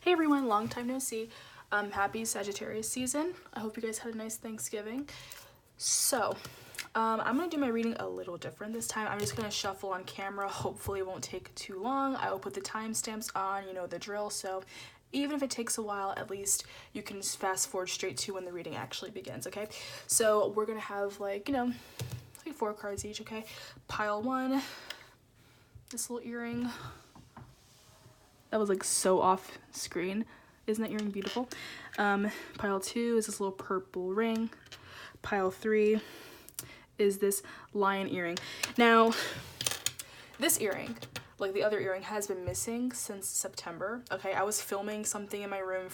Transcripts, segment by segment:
Hey everyone, long time no see. Happy Sagittarius season. I hope you guys had a nice Thanksgiving. So, I'm gonna do my reading a little different this time. I'm just gonna shuffle on camera. Hopefully it won't take too long. I will put the timestamps on, you know the drill. So even if it takes a while, at least you can just fast forward straight to when the reading actually begins, okay? So we're gonna have like 4 cards each, okay? Pile 1, this little earring. That was like so off screen. Isn't that earring beautiful? Pile 2 is this little purple ring. Pile 3 is this lion earring. Now, this earring, like the other earring, has been missing since September. Okay, I was filming something in my room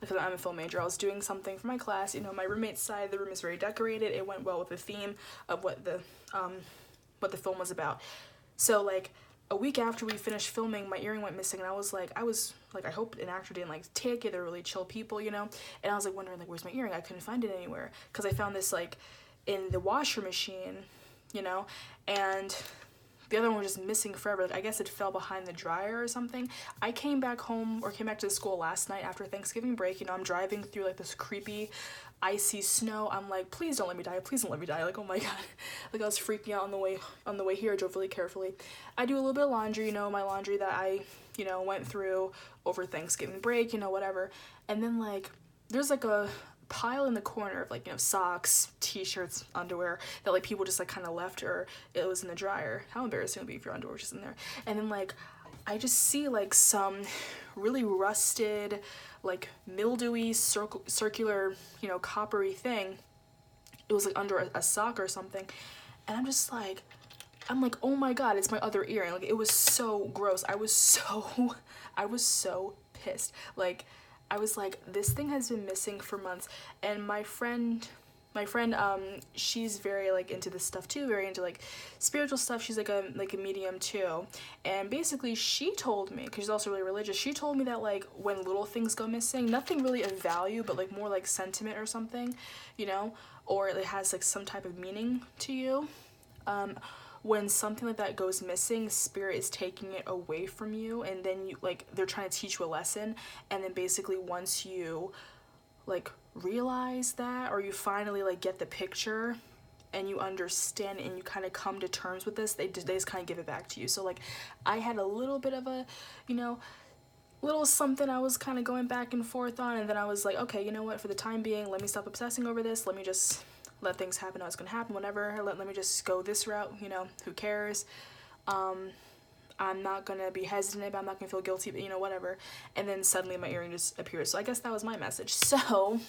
because I'm a film major. I was doing something for my class. You know, my roommate's side of the room is very decorated. It went well with the theme of what the film was about. So like, a week after we finished filming, my earring went missing, and I was like, I hope an actor didn't like take it. They're really chill people, you know? And I was like wondering, like, where's my earring? I couldn't find it anywhere, because I found this like in the washer machine, you know? And the other one was just missing forever. Like, I guess it fell behind the dryer or something. I came back to the school last night after Thanksgiving break. You know, I'm driving through like this creepy icy snow. I'm like, please don't let me die, please don't let me die. Like, oh my god. Like, I was freaking out on the way here. I drove really carefully. I do a little bit of laundry, you know, my laundry that I, you know, went through over Thanksgiving break, you know, whatever. And then like there's like a pile in the corner of like, you know, socks, t-shirts, underwear that like people just like kind of left, or it was in the dryer. How embarrassing it would be if your underwear was just in there. And then like I just see like some really rusted, like mildewy circular, you know, coppery thing. It was like under a sock or something, and I'm like, oh my god, it's my other earring. Like, it was so gross. I was so pissed. Like, I was like, this thing has been missing for months. And my friend, she's very like into this stuff too, very into like spiritual stuff. She's like a medium too. And basically she told me, because she's also really religious, she told me that like when little things go missing, nothing really of value, but like more like sentiment or something, you know, or it has like some type of meaning to you. When something like that goes missing, spirit is taking it away from you, and then you like, they're trying to teach you a lesson. And then basically once you like realize that, or you finally like get the picture and you understand and you kind of come to terms with this, they just kind of give it back to you. So like, I had a little bit of a, you know, little something I was kind of going back and forth on, and then I was like, okay, you know what, for the time being, let me stop obsessing over this. Let me just let things happen how it's gonna happen, whatever. Let me just go this route, you know, who cares? I'm not gonna be hesitant, I'm not gonna feel guilty, but you know, whatever. And then suddenly my earring just appears. So I guess that was my message. So,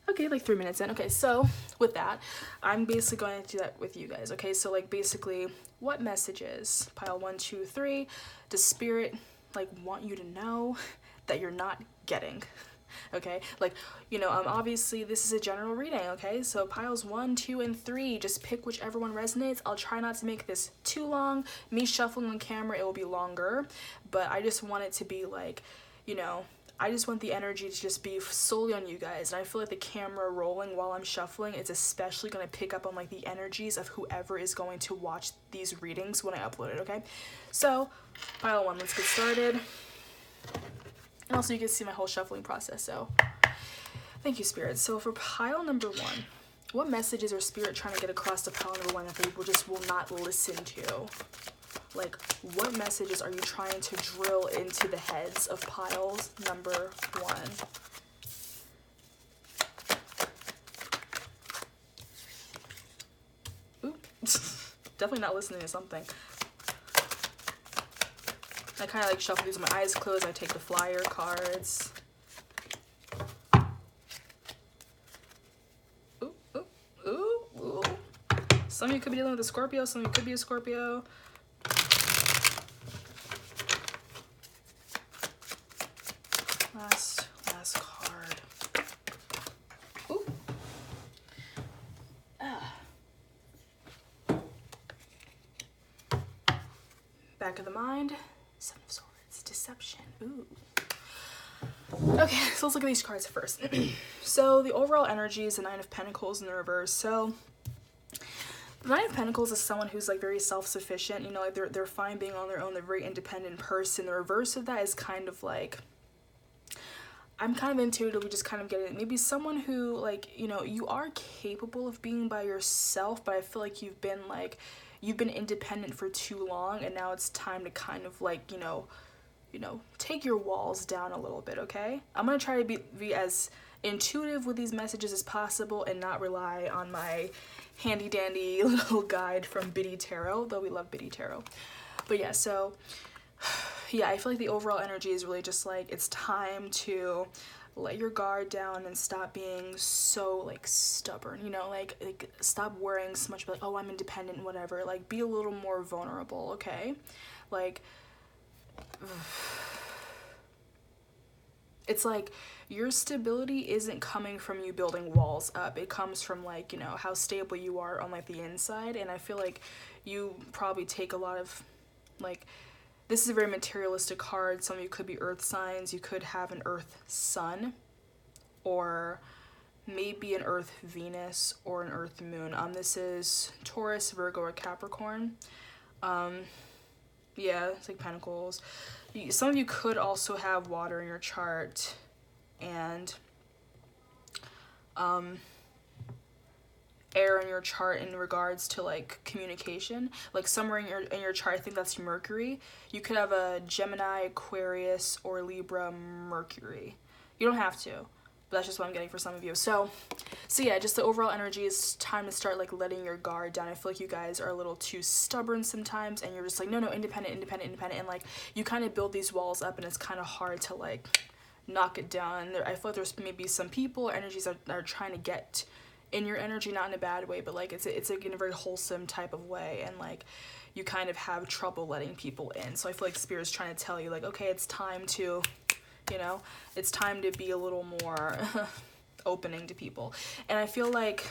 okay, like 3 minutes in. Okay, so with that, I'm basically going to do that with you guys. Okay, so like basically, what messages, pile 1, 2, 3, does spirit like want you to know that you're not getting? Okay, like, you know, obviously this is a general reading, okay? So piles 1, 2, and 3, just pick whichever one resonates. I'll try not to make this too long. Me shuffling on camera, it will be longer, but I just want it to be like, you know, I just want the energy to just be solely on you guys. And I feel like the camera rolling while I'm shuffling, it's especially going to pick up on like the energies of whoever is going to watch these readings when I upload it, okay? So pile 1, let's get started. And also you can see my whole shuffling process, so thank you, Spirit. So for pile number 1, what messages are Spirit trying to get across to pile number 1 that they just will not listen to? Like, what messages are you trying to drill into the heads of piles number 1? Ooh, definitely not listening to something. I kind of like shuffle these with my eyes closed. I take the flyer cards. Ooh, ooh, ooh, ooh. Some of you could be dealing with a Scorpio. Some of you could be a Scorpio. Last card. Ooh. Back of the mind. 7 of Swords, deception. Ooh. Okay, so let's look at these cards first. So the overall energy is the 9 of Pentacles in the reverse. So the 9 of Pentacles is someone who's like very self-sufficient, you know, like they're fine being on their own, they're a very independent person. The reverse of that is kind of like I'm kind of intuitively just kind of getting maybe someone who, like, you know, you are capable of being by yourself, but I feel like you've been independent for too long, and now it's time to kind of, like, you know, take your walls down a little bit, okay? I'm gonna try to be as intuitive with these messages as possible and not rely on my handy dandy little guide from Biddy Tarot, though we love Biddy Tarot. But yeah, so yeah, I feel like the overall energy is really just like, it's time to let your guard down and stop being so, like, stubborn, you know, like stop worrying so much, like, oh, I'm independent, whatever. Like, be a little more vulnerable, okay? Like, it's like your stability isn't coming from you building walls up. It comes from, like, you know, how stable you are on, like, the inside. And I feel like you probably take a lot of, like, this is a very materialistic card. Some of you could be earth signs. You could have an earth sun, or maybe an earth Venus or an earth moon. This is Taurus, Virgo, or Capricorn. Yeah, it's like Pentacles. Some of you could also have water in your chart, and air in your chart in regards to, like, communication. Like, somewhere in your chart, I think that's Mercury. You could have a Gemini, Aquarius, or Libra Mercury. You don't have to, but that's just what I'm getting for some of you. So yeah, just the overall energy is time to start, like, letting your guard down. I feel like you guys are a little too stubborn sometimes, and you're just like, no, independent, and, like, you kind of build these walls up, and it's kind of hard to, like, knock it down. I feel like there's maybe some people or energies that are trying to get in your energy, not in a bad way, but, like, it's like in a very wholesome type of way, and, like, you kind of have trouble letting people in. So I feel like Spirit's trying to tell you, like, okay, it's time to, you know, it's time to be a little more opening to people. And I feel like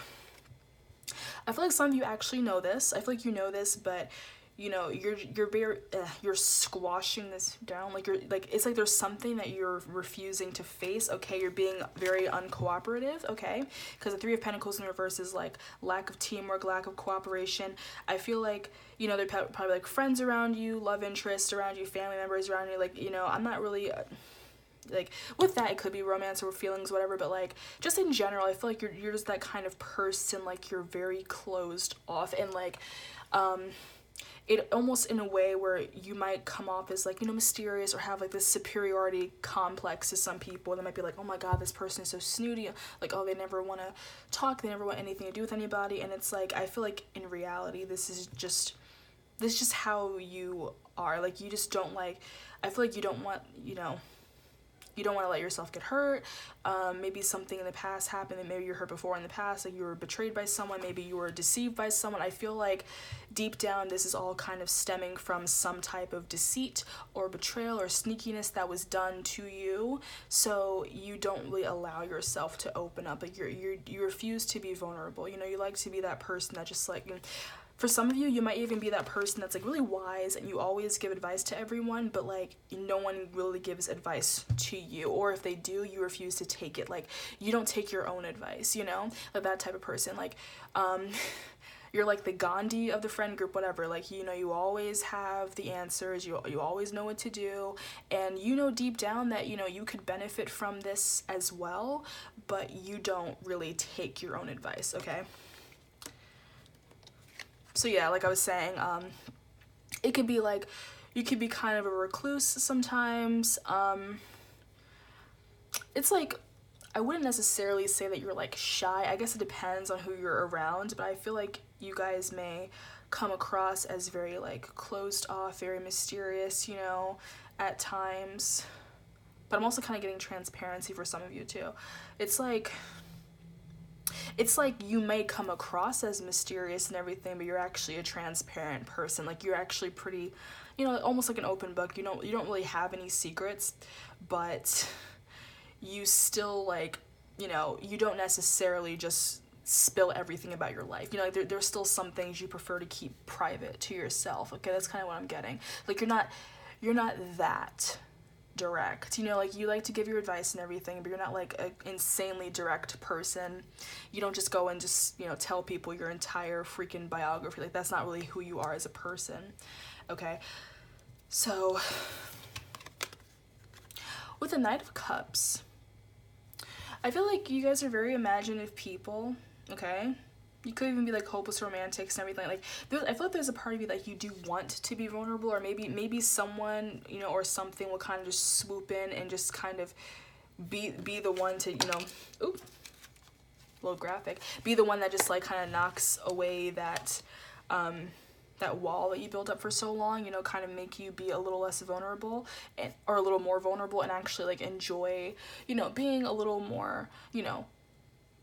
some of you actually know this. I feel like you know this, but, you know, you're very you're squashing this down. Like, you're like, it's like there's something that you're refusing to face. Okay, you're being very uncooperative. Okay, because the Three of Pentacles in reverse is, like, lack of teamwork, lack of cooperation. I feel like, you know, there are probably, like, friends around you, love interests around you, family members around you. Like, you know, I'm not really like, with that, it could be romance or feelings, whatever, but, like, just in general, I feel like you're just that kind of person. Like, you're very closed off, and, like, it almost in a way where you might come off as, like, you know, mysterious, or have, like, this superiority complex to some people. They might be like, oh my god, this person is so snooty, like, oh, they never want to talk, they never want anything to do with anybody. And it's like, I feel like in reality, this is just how you are. Like, you just don't, like, I feel like you don't want, you know, you don't want to let yourself get hurt. Maybe something in the past happened, and maybe you're hurt before in the past, like you were betrayed by someone, maybe you were deceived by someone. I feel like deep down this is all kind of stemming from some type of deceit or betrayal or sneakiness that was done to you, so you don't really allow yourself to open up. Like, you refuse to be vulnerable. You know, you like to be that person that just, like, for some of you, you might even be that person that's, like, really wise, and you always give advice to everyone, but, like, no one really gives advice to you, or if they do, you refuse to take it. Like, you don't take your own advice, you know, like that type of person. Like, you're like the Gandhi of the friend group, whatever. Like, you know, you always have the answers, you always know what to do, and you know deep down that, you know, you could benefit from this as well, but you don't really take your own advice, okay? So yeah, like I was saying, it could be like, you could be kind of a recluse sometimes. It's like, I wouldn't necessarily say that you're, like, shy. I guess it depends on who you're around, but I feel like you guys may come across as very, like, closed off, very mysterious, you know, at times. But I'm also kind of getting transparency for some of you too. It's like you may come across as mysterious and everything, but you're actually a transparent person. Like, you're actually pretty, you know, almost like an open book. You don't really have any secrets, but you still, like, you know, you don't necessarily just spill everything about your life. You know, like, there's still some things you prefer to keep private to yourself. Okay, that's kind of what I'm getting. Like, you're not that direct, you know, like, you like to give your advice and everything, but you're not, like, an insanely direct person. You don't just go and just, you know, tell people your entire freaking biography. Like, that's not really who you are as a person, okay? So with the Knight of Cups, I feel like you guys are very imaginative people, okay? You could even be like hopeless romantics and everything. Like, I feel like there's a part of you that you do want to be vulnerable, or maybe someone, you know, or something will kind of just swoop in and just kind of be the one to, you know, ooh, a little graphic, be the one that just like kind of knocks away that that wall that you built up for so long, you know, kind of make you be a little less vulnerable, or a little more vulnerable, and actually like enjoy, you know, being a little more, you know,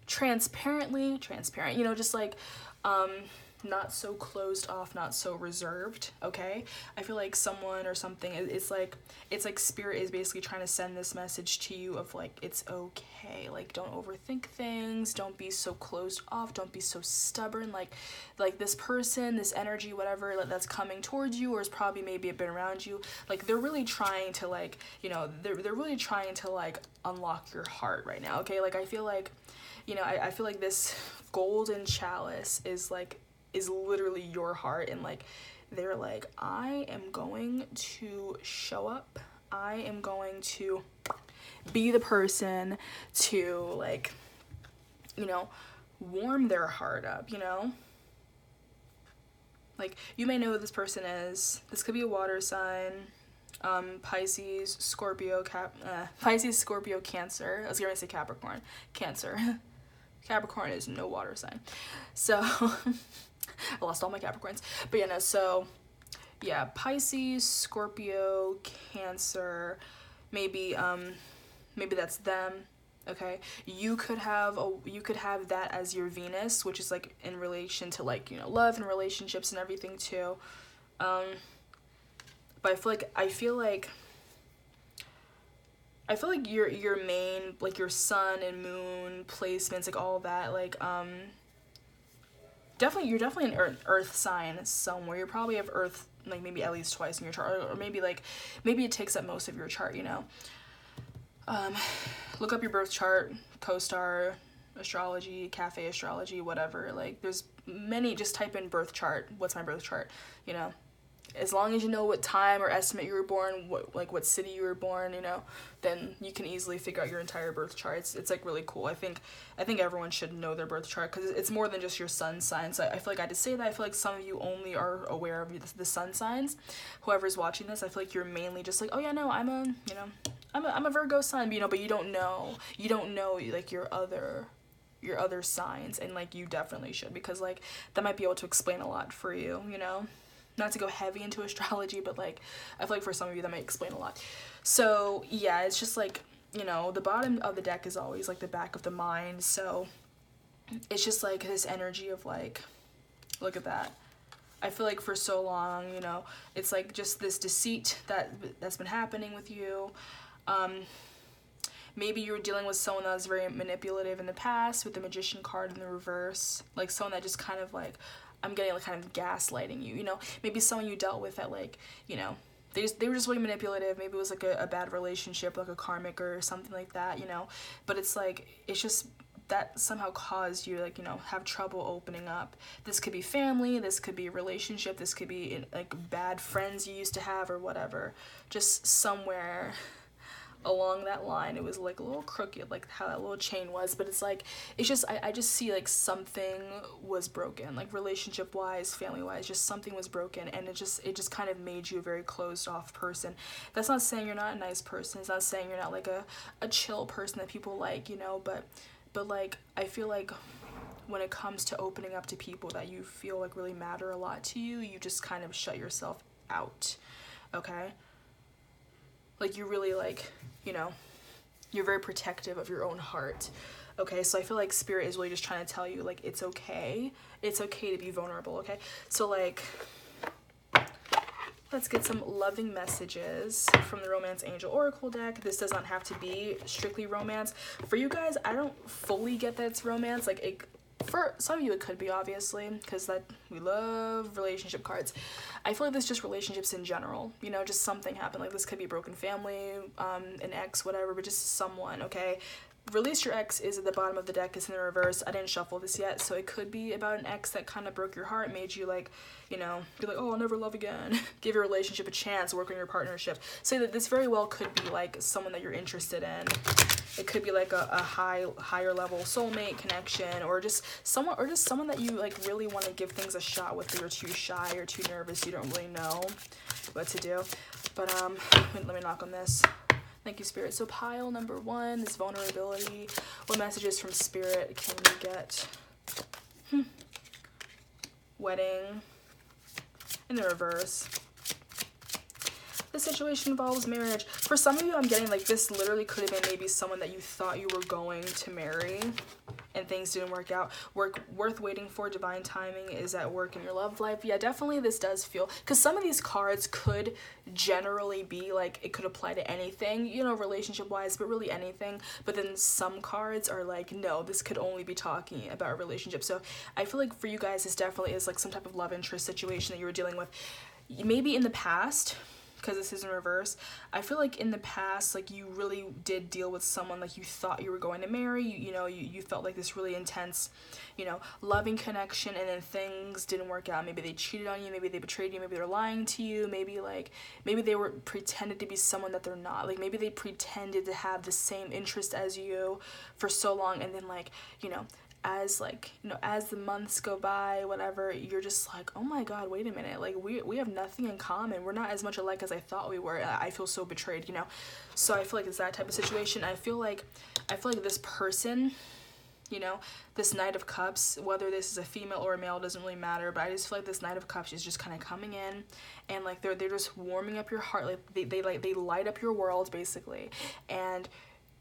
transparent, you know, just like not so closed off, not so reserved, okay? I feel like someone or something, it's like spirit is basically trying to send this message to you of like, it's okay, like don't overthink things, don't be so closed off, don't be so stubborn, like this person, this energy, whatever that's coming towards you, or is probably maybe been around you, like they're really trying to like, you know, they're really trying to like unlock your heart right now, okay? Like I feel like, you know, I feel like this golden chalice is literally your heart, and like they're like, I am going to show up, I am going to be the person to like, you know, warm their heart up, you know? Like, you may know who this person is. This could be a water sign, Pisces, Scorpio, Pisces, Scorpio, Cancer. I was gonna say Capricorn. Cancer. Capricorn is no water sign. So I lost all my Capricorns. But yeah, no, so yeah, Pisces, Scorpio, Cancer, maybe that's them. Okay, you could have that as your Venus, which is like in relation to like, you know, love and relationships and everything too. But I feel like your main, like your sun and moon placements, like all that, like you're definitely an earth sign somewhere. You probably have earth like maybe at least twice in your chart, or maybe it takes up most of your chart, you know. Look up your birth chart, CoStar Astrology, Cafe Astrology, whatever. Like there's many, just type in birth chart, what's my birth chart, you know. As long as you know what time or estimate you were born, what city you were born, you know, then you can easily figure out your entire birth chart. It's like really cool. I think everyone should know their birth chart, because it's more than just your sun signs. I feel like I just say that. I feel like some of you only are aware of the sun signs. Whoever's watching this, I feel like you're mainly just like, oh yeah, no, I'm a Virgo sun, you know, but you don't know like your other signs, and like you definitely should, because like that might be able to explain a lot for you, you know. Not to go heavy into astrology, but like I feel like for some of you that might explain a lot. So yeah, it's just like, you know, the bottom of the deck is always like the back of the mind, so it's just like this energy of like, look at that. I feel like for so long, you know, it's like just this deceit that's been happening with you. Maybe you were dealing with someone that was very manipulative in the past, with the Magician card in the reverse, like someone that just kind of like, I'm getting like kind of gaslighting you, you know. Maybe someone you dealt with that, like, you know, they were just really manipulative. Maybe it was like a bad relationship, like a karmic or something like that, you know. But it's like, it's just that somehow caused you, like, you know, have trouble opening up. This could be family, this could be a relationship, this could be like bad friends you used to have or whatever. Just somewhere along that line it was like a little crooked, like how that little chain was. But it's like, it's just, I just see like something was broken, like relationship wise, family wise, just something was broken, and it just kind of made you a very closed off person. That's not saying you're not a nice person, it's not saying you're not like a chill person that people like, you know, but like I feel like when it comes to opening up to people that you feel like really matter a lot to you, you just kind of shut yourself out, okay? Like you really, like, you know, you're very protective of your own heart, okay? So I feel like spirit is really just trying to tell you, like, it's okay to be vulnerable, okay? So like, let's get some loving messages from the Romance Angel Oracle deck. This does not have to be strictly romance. For you guys, I don't fully get that it's romance. Like, for some of you it could be, obviously, because that we love relationship cards. I feel like this is just relationships in general, you know, just something happened. Like this could be a broken family, an ex, whatever, but just someone, okay? Release your ex is at the bottom of the deck. It's in the reverse. I didn't shuffle this yet, so it could be about an ex that kind of broke your heart, made you like, you know, be like, oh, I'll never love again. Give your relationship a chance, work on your partnership. Say that this very well could be like someone that you're interested in. It could be like a higher level soulmate connection, or just someone that you like really want to give things a shot with, but you're too shy or too nervous, you don't really know what to do. But let me knock on this. Thank you, Spirit. So pile number 1, this vulnerability. What messages from Spirit can we get? Wedding in the reverse. The situation involves marriage. For some of you, I'm getting like this literally could have been maybe someone that you thought you were going to marry and things didn't work out. Worth waiting for. Divine timing is at work in your love life. Yeah, definitely this does feel, because some of these cards could generally be like, it could apply to anything, you know, relationship wise, but really anything. But then some cards are like, no, this could only be talking about a relationship. So I feel like for you guys, this definitely is like some type of love interest situation that you were dealing with. Maybe in the past, because this is in reverse, I feel like in the past, like you really did deal with someone like you thought you were going to marry. You felt like this really intense, you know, loving connection, and then things didn't work out. Maybe they cheated on you, maybe they betrayed you, maybe they're lying to you, maybe they were pretended to be someone that they're not. Like maybe they pretended to have the same interest as you for so long, and then like, you know, as the months go by, whatever, you're just like, oh my god, wait a minute, like we have nothing in common, we're not as much alike as I thought we were. I feel so betrayed, you know. So I feel like it's that type of situation. I feel like this person, you know, this Knight of Cups, whether this is a female or a male, doesn't really matter, but I just feel like this Knight of Cups is just kind of coming in, and like they're just warming up your heart, like they light up your world basically, and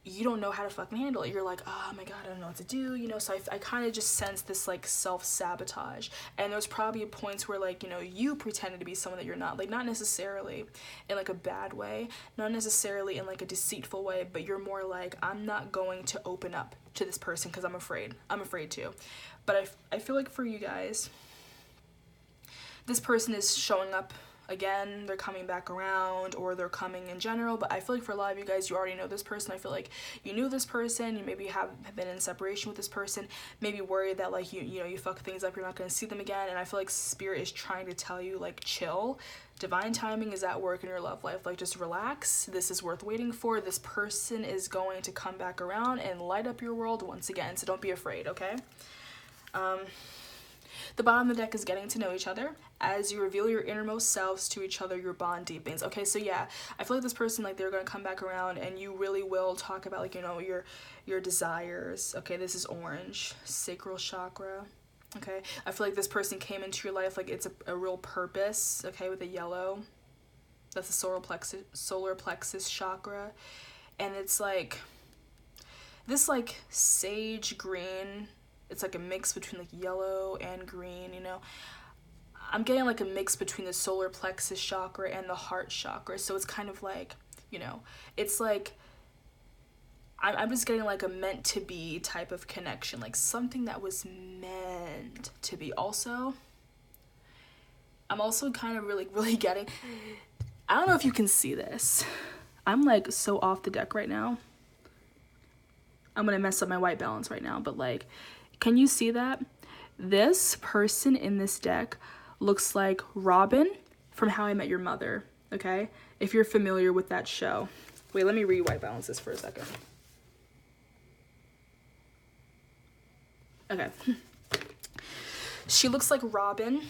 you don't know how to fucking handle it. You're like, oh my god, I don't know what to do, you know. So I kind of just sense this like self-sabotage, and there's probably points where like, you know, you pretended to be someone that you're not, like not necessarily in like a bad way, not necessarily in like a deceitful way, but you're more like, I'm not going to open up to this person because I'm afraid to. But I feel like for you guys, this person is showing up again, they're coming back around, or they're coming in general. But I feel like for a lot of you guys, you already know this person. I feel like you knew this person, you maybe have been in separation with this person, maybe worried that like you know you fuck things up, you're not going to see them again. And I feel like Spirit is trying to tell you like, chill, divine timing is at work in your love life, like just relax, this is worth waiting for, this person is going to come back around and light up your world once again, so don't be afraid, okay? The bottom of the deck is getting to know each other. As you reveal your innermost selves to each other, your bond deepens. Okay, so yeah, I feel like this person, like they're gonna come back around, and you really will talk about like, you know, your desires. Okay, this is orange, sacral chakra. Okay, I feel like this person came into your life like it's a real purpose. Okay, with a yellow, that's the solar plexus chakra, and it's like this like sage green. It's like a mix between like yellow and green, you know. I'm getting like a mix between the solar plexus chakra and the heart chakra. So it's kind of like, you know, it's like, I'm just getting like a meant to be type of connection, like something that was meant to be. Also, I'm also kind of really getting, I don't know if you can see this. I'm like so off the deck right now. I'm gonna mess up my white balance right now, but like, can you see that? This person in this deck looks like Robin from How I Met Your Mother, okay? If you're familiar with that show. Wait, let me re-white balance this for a second. Okay. She looks like Robin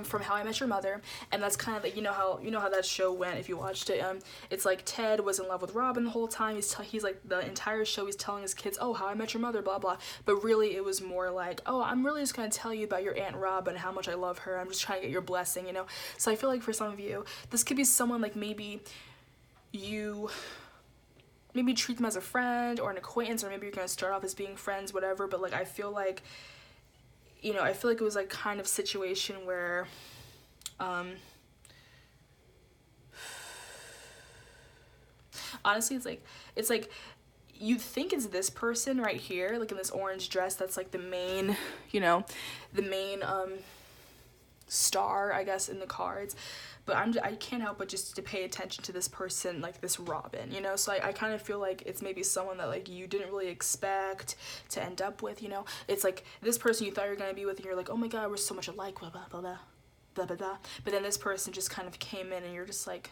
from How I Met Your Mother, and that's kind of like, you know how that show went if you watched it. It's like Ted was in love with Robin the whole time. He's like, the entire show he's telling his kids, oh, How I Met Your Mother, blah blah. But really it was more like, oh, I'm really just gonna tell you about your Aunt Robin, how much I love her. I'm just trying to get your blessing, you know. So I feel like for some of you, this could be someone like maybe you treat them as a friend or an acquaintance, or maybe you're gonna start off as being friends, whatever. But like I feel like, you know, I feel like it was like kind of situation where honestly it's like you think it's this person right here, like in this orange dress, that's like the main, you know, the main star, I guess, in the cards. but I can't help but just to pay attention to this person, like this Robin, you know? So I kind of feel like it's maybe someone that like you didn't really expect to end up with, you know? It's like this person you thought you were gonna be with and you're like, oh my god, we're so much alike, blah, blah, blah, blah, blah, blah, blah. But then this person just kind of came in and you're just like,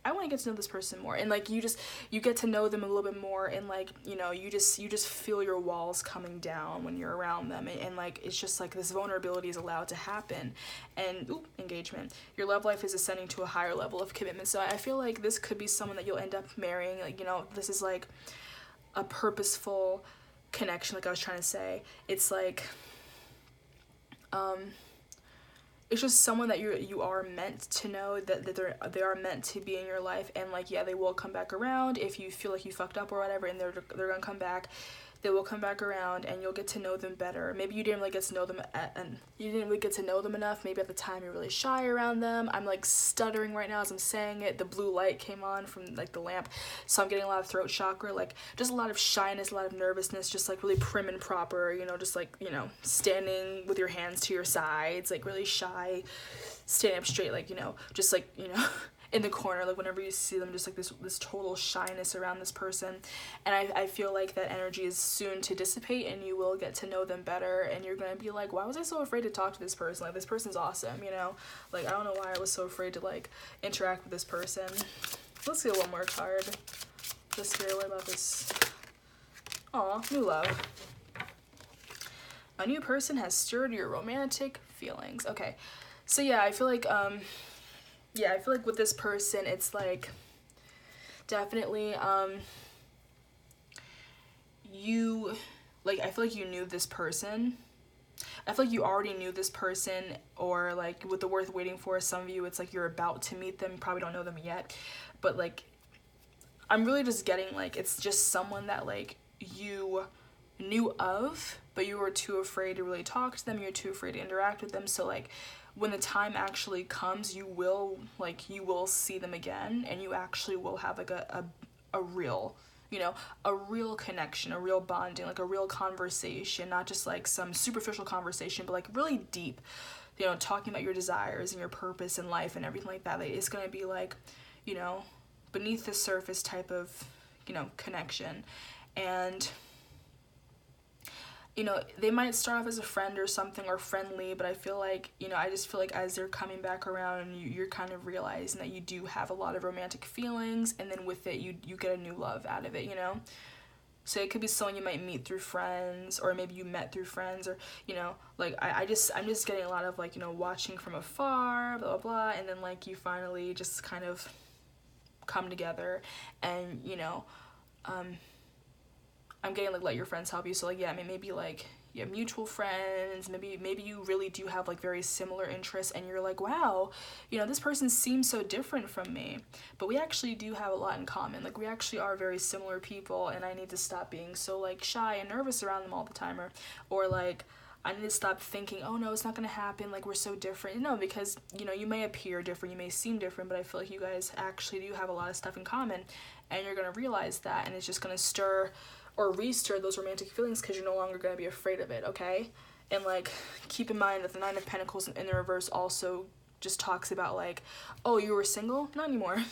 I want to get to know this person more. And like you get to know them a little bit more, and like, you know, you just feel your walls coming down when you're around them, and like it's just like this vulnerability is allowed to happen. And engagement, your love life is ascending to a higher level of commitment. So I feel like this could be someone that you'll end up marrying. Like, you know, this is like a purposeful connection, like I was trying to say. It's like it's just someone that you are meant to know, that they are meant to be in your life. And like, yeah, they will come back around if you feel like you fucked up or whatever, and they're gonna come back. They will come back around and you'll get to know them better. Maybe you didn't really get to know them and you didn't really get to know them enough. Maybe at the time you're really shy around them. I'm like stuttering right now as I'm saying it. The blue light came on from like the lamp, so I'm getting a lot of throat chakra, like just a lot of shyness, a lot of nervousness, just like really prim and proper, you know, just like, you know, standing with your hands to your sides, like really shy, standing up straight, like, you know, just like, you know, in the corner, like whenever you see them, just like this total shyness around this person. And I feel like that energy is soon to dissipate, and you will get to know them better, and you're gonna be like, why was I so afraid to talk to this person? Like, this person's awesome, you know? Like, I don't know why I was so afraid to like interact with this person. Let's get one more card. The spirit, what about this? Aw, new love. A new person has stirred your romantic feelings. Okay, so yeah, I feel like yeah, I feel like with this person, it's like definitely you, like, I feel like you knew this person. I feel like you already knew this person, or like with the worth waiting for, some of you, it's like you're about to meet them, you probably don't know them yet, but like I'm really just getting like it's just someone that like you knew of, but you were too afraid to really talk to them, you're too afraid to interact with them. So like when the time actually comes, you will see them again, and you actually will have like a real, you know, a real connection, a real bonding, like a real conversation, not just like some superficial conversation, but like really deep, you know, talking about your desires and your purpose in life and everything like that. Like, it's gonna be like, you know, beneath the surface type of, you know, connection. And you know, they might start off as a friend or something, or friendly, but I feel like, you know, I just feel like as they're coming back around, and you're kind of realizing that you do have a lot of romantic feelings, and then with it, you get a new love out of it, you know? So it could be someone you might meet through friends, or maybe you met through friends, or, you know, like, I'm just getting a lot of, like, you know, watching from afar, blah, blah, blah, and then, like, you finally just kind of come together, and, you know, I'm getting like let your friends help you. So like, yeah, I mean, maybe like you have mutual friends, maybe you really do have like very similar interests, and you're like, wow, you know, this person seems so different from me, but we actually do have a lot in common. Like, we actually are very similar people, and I need to stop being so like shy and nervous around them all the time, or like I need to stop thinking, oh no, it's not gonna happen, like we're so different. No, because, you know, you may appear different, you may seem different, but I feel like you guys actually do have a lot of stuff in common, and you're gonna realize that, and it's just gonna stir or re-stir those romantic feelings, because you're no longer going to be afraid of it, okay? And like, keep in mind that the Nine of Pentacles in the reverse also just talks about like, oh, you were single? Not anymore.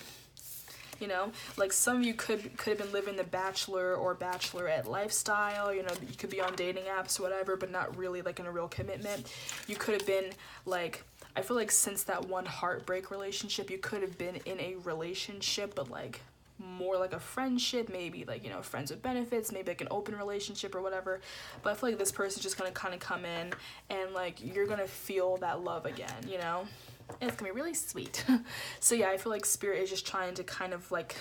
You know, like some of you could have been living the bachelor or bachelorette lifestyle, you know, you could be on dating apps or whatever, but not really like in a real commitment. You could have been like, I feel like since that one heartbreak relationship, you could have been in a relationship, but like more like a friendship, maybe like, you know, friends with benefits, maybe like an open relationship or whatever. But I feel like this person's just gonna kind of come in, and like you're gonna feel that love again, you know, and it's gonna be really sweet. So yeah, I feel like spirit is just trying to kind of like,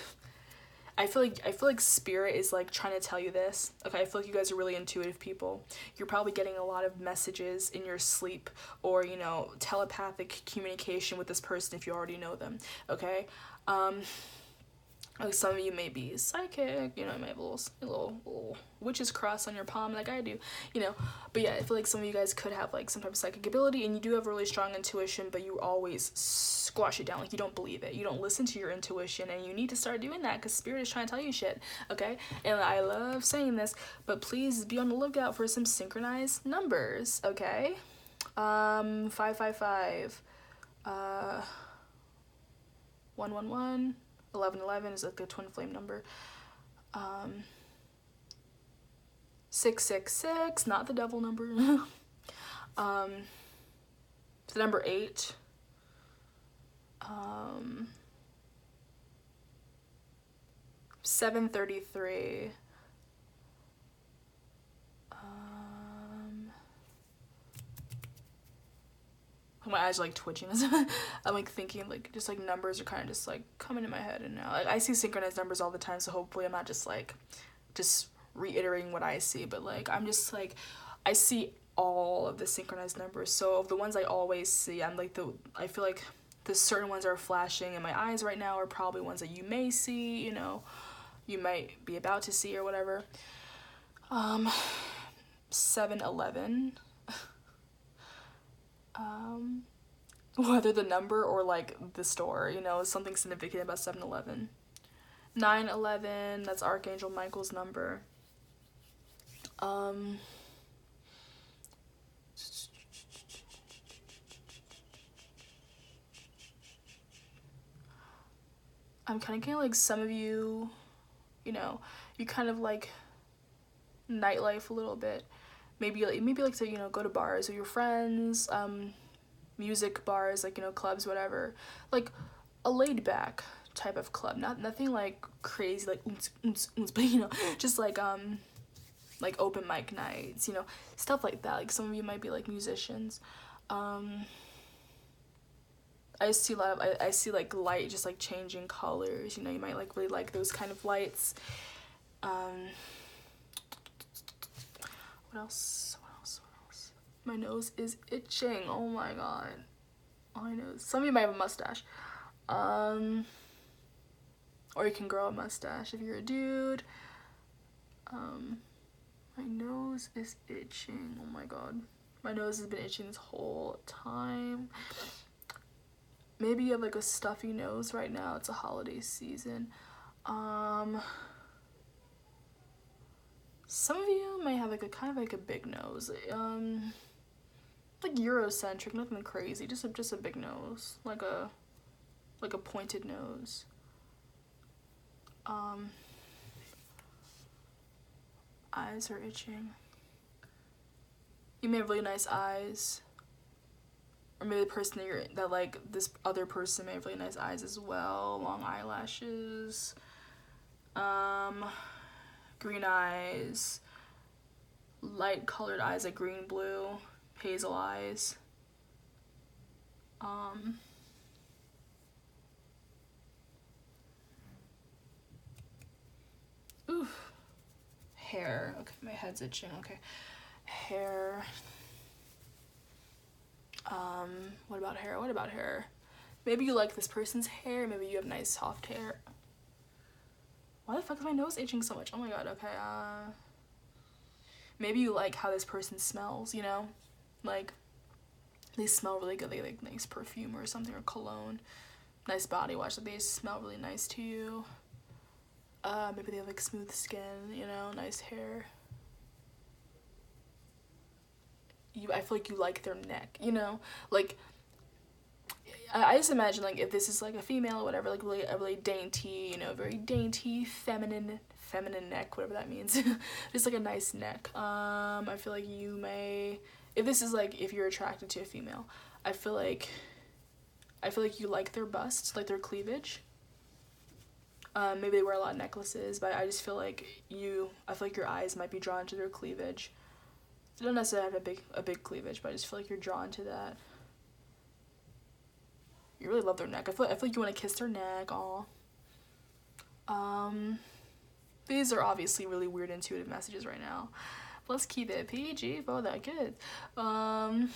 I feel like spirit is like trying to tell you this. Okay, I feel like you guys are really intuitive people. You're probably getting a lot of messages in your sleep, or, you know, telepathic communication with this person if you already know them. Okay, like some of you may be psychic, you know, you may have a little witch's cross on your palm like I do, you know. But yeah, I feel like some of you guys could have like some type of psychic ability, and you do have really strong intuition, but you always squash it down, like you don't believe it, you don't listen to your intuition, and you need to start doing that, because spirit is trying to tell you shit, okay? And I love saying this, but please be on the lookout for some synchronized numbers, okay? 555, 111, 1111 is like a twin flame number. 666, not the devil number. The number 8. 733. My eyes are like twitching. I'm like thinking like just like numbers are kind of just like coming in my head, and now like I see synchronized numbers all the time, so hopefully I'm not just like just reiterating what I see, but like I'm just like I see all of the synchronized numbers. So of the ones I always see, I'm like I feel like the certain ones are flashing in my eyes right now are probably ones that you may see, you know, you might be about to see or whatever. 711. Whether the number or like the store, you know, something significant about 711. 911, that's Archangel Michael's number. I'm kind of getting like some of you, you know, you kind of like nightlife a little bit. Maybe like to, you know, go to bars with your friends, music bars, like, you know, clubs, whatever, like a laid back type of club, nothing like crazy, like but you know, just like open mic nights, you know, stuff like that. Like some of you might be like musicians. I see a lot of I see like light just like changing colors, you know, you might like really like those kind of lights. What else? My nose is itching. Oh my god. Oh, my nose. Some of you might have a mustache. Or you can grow a mustache if you're a dude. My nose is itching. Oh my god. My nose has been itching this whole time. Maybe you have like a stuffy nose right now. It's a holiday season. Some of you might have like a kind of like a big nose. Like Eurocentric, nothing crazy, just a big nose, like a pointed nose. Eyes are itching. You may have really nice eyes, or maybe the person that like this other person may have really nice eyes as well. Long eyelashes, green eyes, light colored eyes like green, blue, hazel eyes. Oof. Hair. Okay, my head's itching. Okay. Hair. What about hair? What about hair? Maybe you like this person's hair. Maybe you have nice soft hair. Why the fuck is my nose itching so much? Oh my god. Okay. Maybe you like how this person smells, you know? Like, they smell really good. They like nice perfume or something, or cologne. Nice body wash. Like, they smell really nice to you. Maybe they have like smooth skin, you know, nice hair. I feel like you like their neck, you know? Like, I just imagine, like, if this is like a female or whatever, like a really dainty, you know, very dainty, feminine neck, whatever that means. Just like a nice neck. I feel like you may, if this is like, if you're attracted to a female, I feel like you like their bust, like their cleavage. Maybe they wear a lot of necklaces, but I just feel like I feel like your eyes might be drawn to their cleavage. They don't necessarily have a big cleavage, but I just feel like you're drawn to that. You really love their neck. I feel like you want to kiss their neck. Aw. These are obviously really weird intuitive messages right now. Let's keep it PG for that kid. I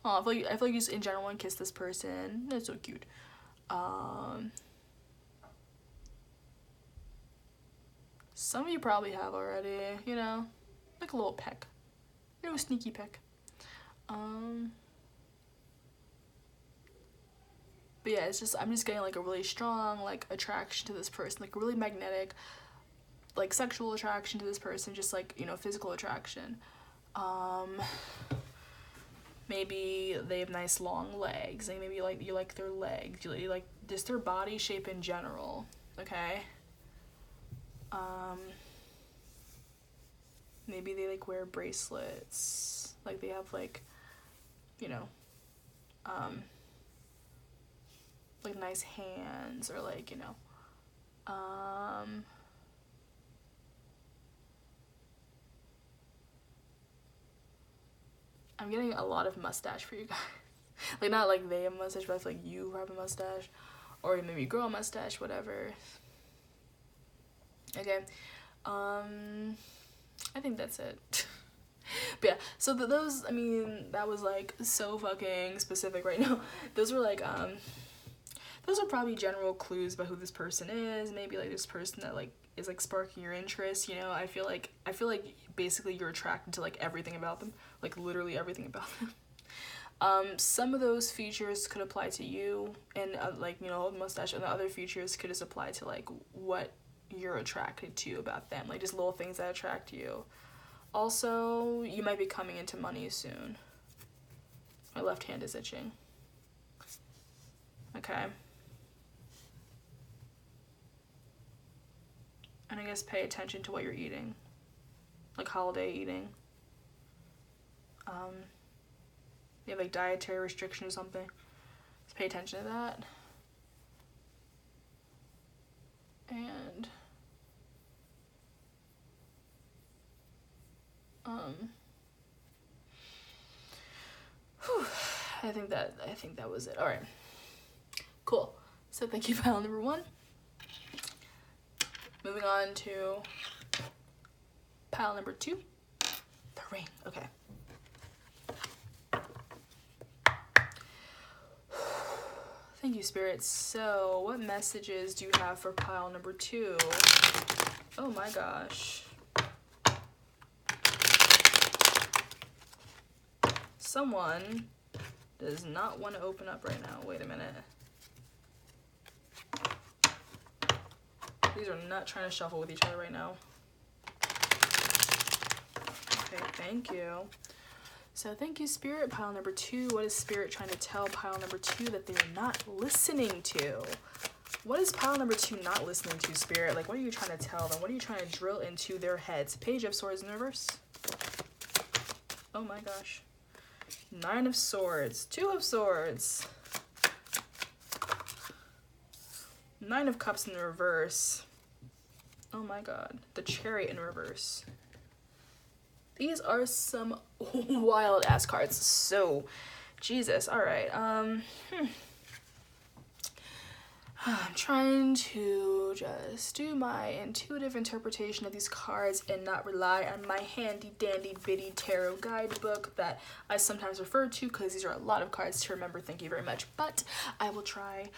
feel like you just in general want to kiss this person. That's so cute. Some of you probably have already, you know, like a little peck. You know, a sneaky peck. But yeah, it's just, I'm just getting like a really strong like attraction to this person, like a really magnetic, like sexual attraction to this person, just like, you know, physical attraction. Maybe they have nice long legs. Like maybe you like their legs. You like just their body shape in general. Okay. Maybe they like wear bracelets. Like they have like, you know, like nice hands, or like, you know, I'm getting a lot of mustache for you guys. Like not like they have a mustache, but I feel like you have a mustache, or maybe you grow a mustache, whatever. Okay, I think that's it. But yeah, so those, I mean, that was like so fucking specific right now. Those were like, those are probably general clues about who this person is. Maybe like this person that like is like sparking your interest, you know. I feel like basically you're attracted to like everything about them, like literally everything about them. Some of those features could apply to you, and like, you know, mustache, and the other features could just apply to like what you're attracted to about them, like just little things that attract you. Also, you might be coming into money soon. My left hand is itching. Okay. And I guess pay attention to what you're eating, like holiday eating. You have like dietary restriction or something. Just pay attention to that. And I think that was it. All right, cool. So thank you, pile number 1. Moving on to pile number 2, the ring. Okay. Thank you, spirits. So what messages do you have for pile number 2? Oh my gosh. Someone does not want to open up right now. Wait a minute. These are not trying to shuffle with each other right now. Okay, thank you. So thank you, Spirit. Pile number 2. What is Spirit trying to tell pile number 2 that they're not listening to? What is pile number 2 not listening to, Spirit? Like, what are you trying to tell them? What are you trying to drill into their heads? Page of Swords in reverse. Oh my gosh. 9 of Swords. 2 of Swords. 9 of Cups in the reverse. Oh my god. The Chariot in reverse. These are some wild ass cards. So, Jesus. Alright. I'm trying to just do my intuitive interpretation of these cards and not rely on my handy dandy bitty tarot guidebook that I sometimes refer to, because these are a lot of cards to remember. Thank you very much. But I will try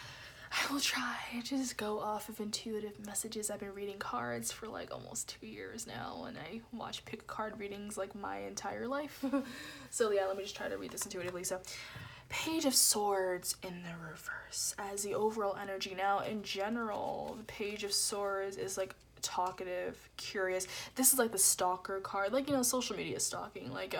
to just go off of intuitive messages. I've been reading cards for like almost 2 years now, and I watch pick card readings like my entire life. So yeah, let me just try to read this intuitively. So, Page of Swords in the reverse as the overall energy. Now, in general, the Page of Swords is like talkative, curious. This is like the stalker card, like, you know, social media stalking. Like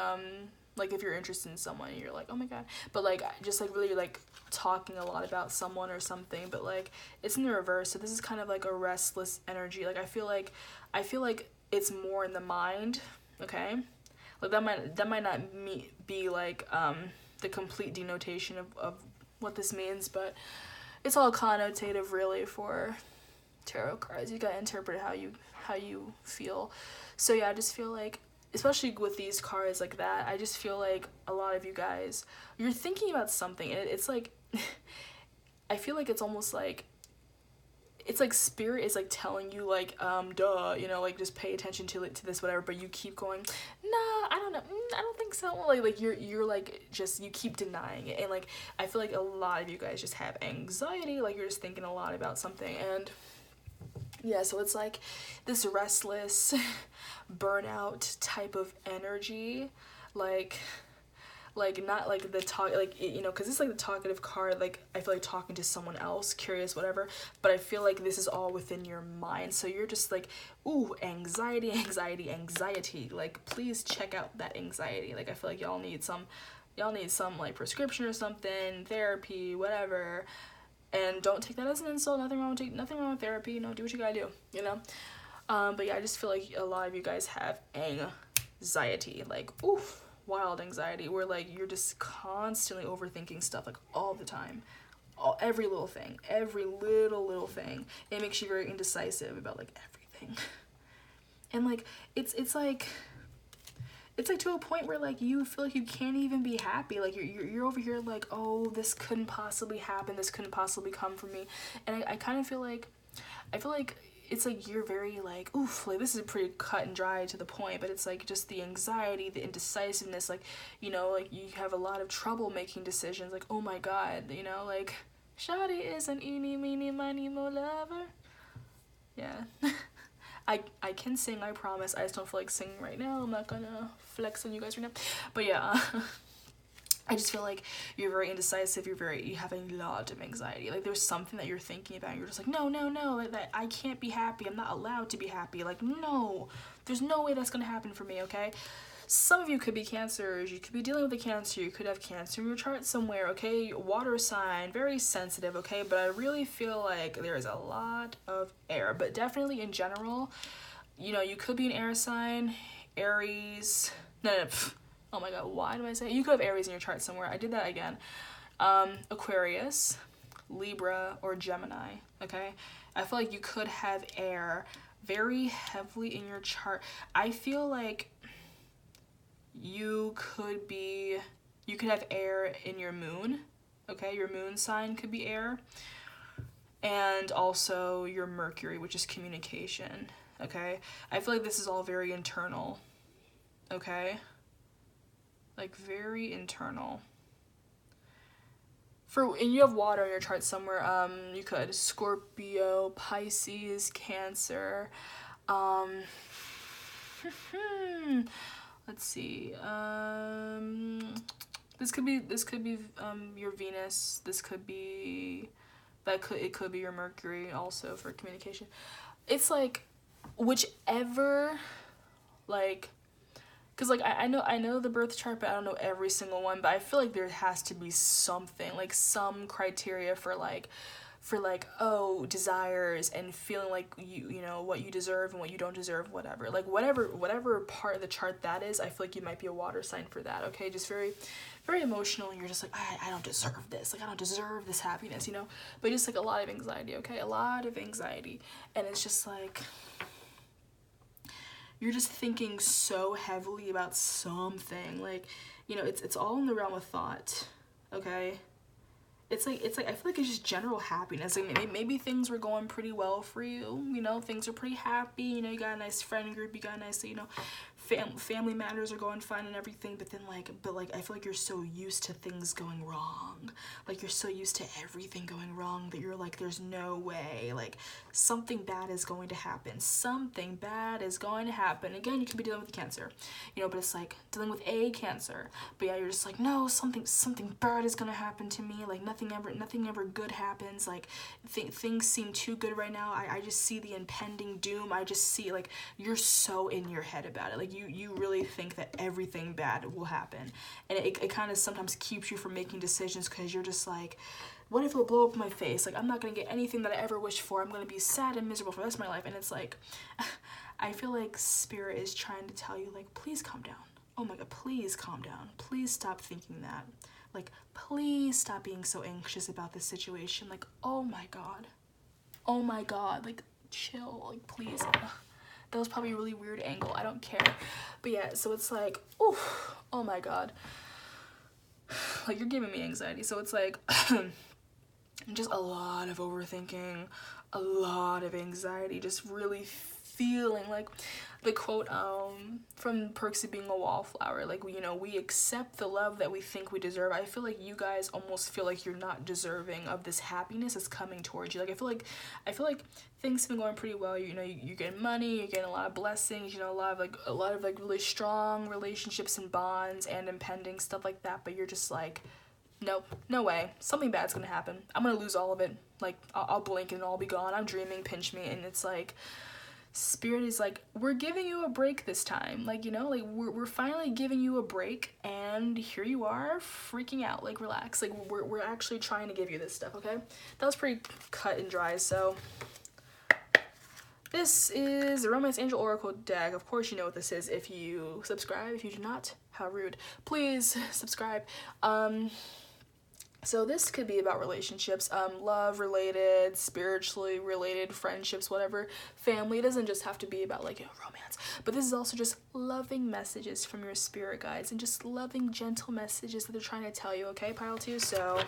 if you're interested in someone, you're like, oh my god. But like, just like really like talking a lot about someone or something. But like, it's in the reverse. So this is kind of like a restless energy. Like I feel like it's more in the mind. Okay, like that might not be like the complete denotation of what this means, but it's all connotative really for tarot cards. You gotta interpret how you feel. So yeah, I just feel like, especially with these cards like that, I just feel like a lot of you guys, you're thinking about something, and it's like I feel like it's almost like it's like spirit is like telling you like duh, you know, like just pay attention to this, whatever, but you keep going, nah, I don't know, I don't think so, like you're like just, you keep denying it. And like I feel like a lot of you guys just have anxiety, like you're just thinking a lot about something. And yeah, so it's like this restless burnout type of energy, like not like the talk, like, you know, because it's like the talkative card, like I feel like talking to someone else, curious, whatever, but I feel like this is all within your mind. So you're just like, ooh, anxiety, like please check out that anxiety. Like I feel like y'all need some y'all need some like prescription or something, therapy, whatever. And don't take that as an insult. Nothing wrong with therapy. You know, do what you gotta do. You know. But yeah, I just feel like a lot of you guys have anxiety, like oof, wild anxiety, where like you're just constantly overthinking stuff like all the time. Every little thing, every little thing. It makes you very indecisive about like everything. And like it's like to a point where like you feel like you can't even be happy. Like you're over here like, oh, this couldn't possibly happen, this couldn't possibly come from me. And I kind of feel like it's like you're very like, oof, like this is pretty cut and dry to the point, but it's like just the anxiety, the indecisiveness, like, you know, like you have a lot of trouble making decisions, like, oh my god, you know, like shawty is an eeny meeny miny mo lover. Yeah. I can sing, I promise. I just don't feel like singing right now. I'm not gonna flex on you guys right now. But yeah, I just feel like you're very indecisive. You have a lot of anxiety. Like there's something that you're thinking about. And you're just like, no, like, that I can't be happy. I'm not allowed to be happy. Like, no, there's no way that's gonna happen for me. Okay. Some of you could be cancers. You could be dealing with a cancer. You could have cancer in your chart somewhere, okay? Water sign, very sensitive, okay? But I really feel like there is a lot of air. But definitely in general, you know, you could be an air sign, Aries. No, oh my god, why do I say it? You could have Aries in your chart somewhere. I did that again. Aquarius, Libra, or Gemini, okay? I feel like you could have air very heavily in your chart. I feel like you could have air in your moon, okay? Your moon sign could be air. And also your Mercury, which is communication, okay? I feel like this is all very internal, okay? Like very internal. And you have water in your chart somewhere. You could Scorpio, Pisces, Cancer. Let's see. This could be your Venus. It could be your Mercury also for communication. It's like whichever, like, because like I know the birth chart, but I don't know every single one. But I feel like there has to be something, like some criteria for oh, desires and feeling like you know what you deserve and what you don't deserve, whatever. Like whatever part of the chart that is, I feel like you might be a water sign for that, okay? Just very, very emotional, and you're just like, I don't deserve this. Like, I don't deserve this happiness, you know? But just like a lot of anxiety, okay? A lot of anxiety. And it's just like, you're just thinking so heavily about something. Like, you know, it's all in the realm of thought, okay? It's like I feel like it's just general happiness. Like maybe things were going pretty well for you, you know, things are pretty happy, you know, you got a nice friend group, you got a nice, you know, family matters are going fine and everything, but I feel like you're so used to things going wrong. Like you're so used to everything going wrong that you're like, there's no way, like something bad is going to happen. Something bad is going to happen. Again, you could be dealing with Cancer, you know, but it's like dealing with a Cancer. But yeah, you're just like, no, something bad is gonna happen to me. Like nothing ever good happens. Like things seem too good right now. I just see the impending doom. I just see, like, you're so in your head about it. Like you really think that everything bad will happen, and it kind of sometimes keeps you from making decisions because you're just like, what if it'll blow up in my face? Like, I'm not gonna get anything that I ever wished for. I'm gonna be sad and miserable for the rest of my life. And it's like, I feel like Spirit is trying to tell you, like, please calm down. Oh my god, please calm down. Please stop thinking that. Like, please stop being so anxious about this situation. Like, oh my god, like, chill, like, please. That was probably a really weird angle, I don't care. But yeah, so it's like, oof, oh my god. Like, you're giving me anxiety. So it's like, just a lot of overthinking, a lot of anxiety, just really feeling like the quote from Perks of Being a Wallflower, like, you know, we accept the love that we think we deserve. I feel like you guys almost feel like you're not deserving of this happiness that's coming towards you. Like, I feel like things have been going pretty well. You know, you're getting money, you're getting a lot of blessings, you know, a lot of really strong relationships and bonds and impending stuff like that. But you're just like, nope, no way, something bad's gonna happen. I'm gonna lose all of it. Like, I'll blink and it'll all be gone. I'm dreaming, pinch me. And it's like, Spirit is like, we're giving you a break this time. Like, you know, like we're finally giving you a break, and here you are freaking out. Like, relax. Like, we're actually trying to give you this stuff, okay? That was pretty cut and dry. So this is the Romance Angel Oracle deck. Of course you know what this is if you subscribe. If you do not, how rude. Please subscribe. So this could be about relationships, love related, spiritually related, friendships, whatever, family. It doesn't just have to be about like, you know, romance, but this is also just loving messages from your spirit guides and just loving, gentle messages that they're trying to tell you, okay, pile 2? So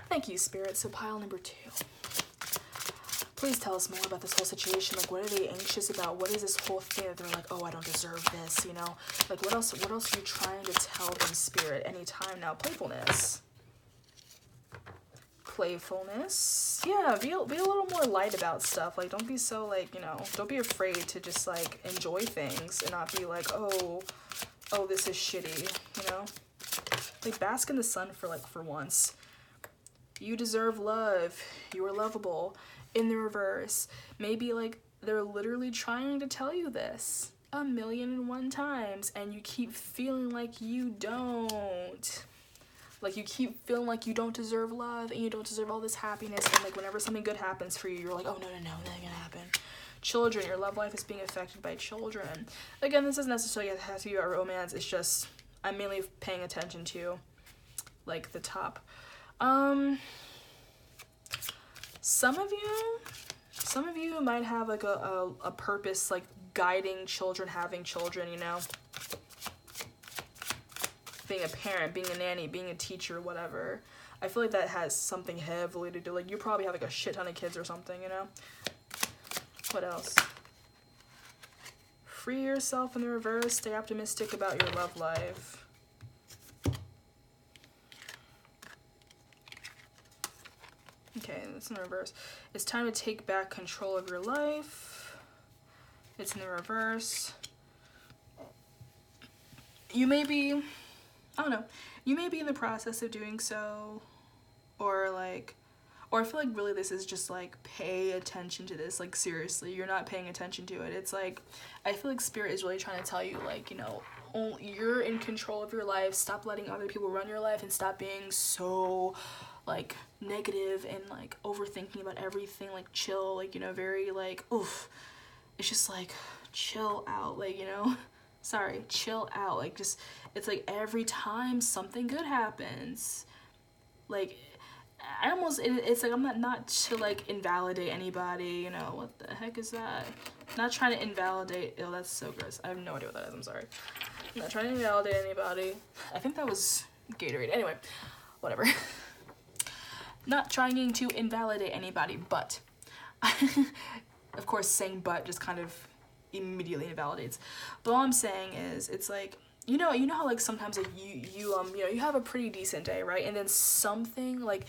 thank you, Spirit. So pile number 2. Please tell us more about this whole situation. Like, what are they anxious about? What is this whole thing that they're like, oh, I don't deserve this, you know? Like, what else are you trying to tell them, Spirit, anytime now? Playfulness. Yeah, be a little more light about stuff. Like, don't be so, like, you know, don't be afraid to just, like, enjoy things and not be like, oh, this is shitty, you know? Like, bask in the sun for once. You deserve love. You are lovable. In the reverse, maybe, like, they're literally trying to tell you this 1,000,001 times, and you keep feeling like you don't. Like, you keep feeling like you don't deserve love, and you don't deserve all this happiness, and, like, whenever something good happens for you, you're like, oh, no, that ain't gonna happen. Children, your love life is being affected by children. Again, this doesn't necessarily have to be about romance. It's just, I'm mainly paying attention to, like, the top. Some of you might have, like, a purpose, like, guiding children, having children, you know? Being a parent, being a nanny, being a teacher, whatever. I feel like that has something heavily to do. Like, you probably have, like, a shit ton of kids or something, you know? What else? Free yourself in the reverse. Stay optimistic about your love life. Okay, that's in the reverse. It's time to take back control of your life. It's in the reverse. You may be, I don't know, you may be in the process of doing so, or I feel like really this is just like, pay attention to this, like, seriously, you're not paying attention to it. It's like, I feel like Spirit is really trying to tell you, like, you know, you're in control of your life. Stop letting other people run your life, and stop being so, like, negative and, like, overthinking about everything. Like, chill, like, you know, very, like, oof, it's just like, chill out, like, you know, sorry, chill out. Like, just, it's like every time something good happens, like, it's like, I'm not to, like, invalidate anybody, you know, what the heck is that? Not trying to invalidate, ew, that's so gross. I have no idea what that is, I'm sorry. I'm not trying to invalidate anybody. I think that was Gatorade. Anyway, whatever. Not trying to invalidate anybody, but of course saying but just kind of immediately invalidates. But all I'm saying is, it's like, you know how, like, sometimes, like, you know, you have a pretty decent day, right? And then something, like,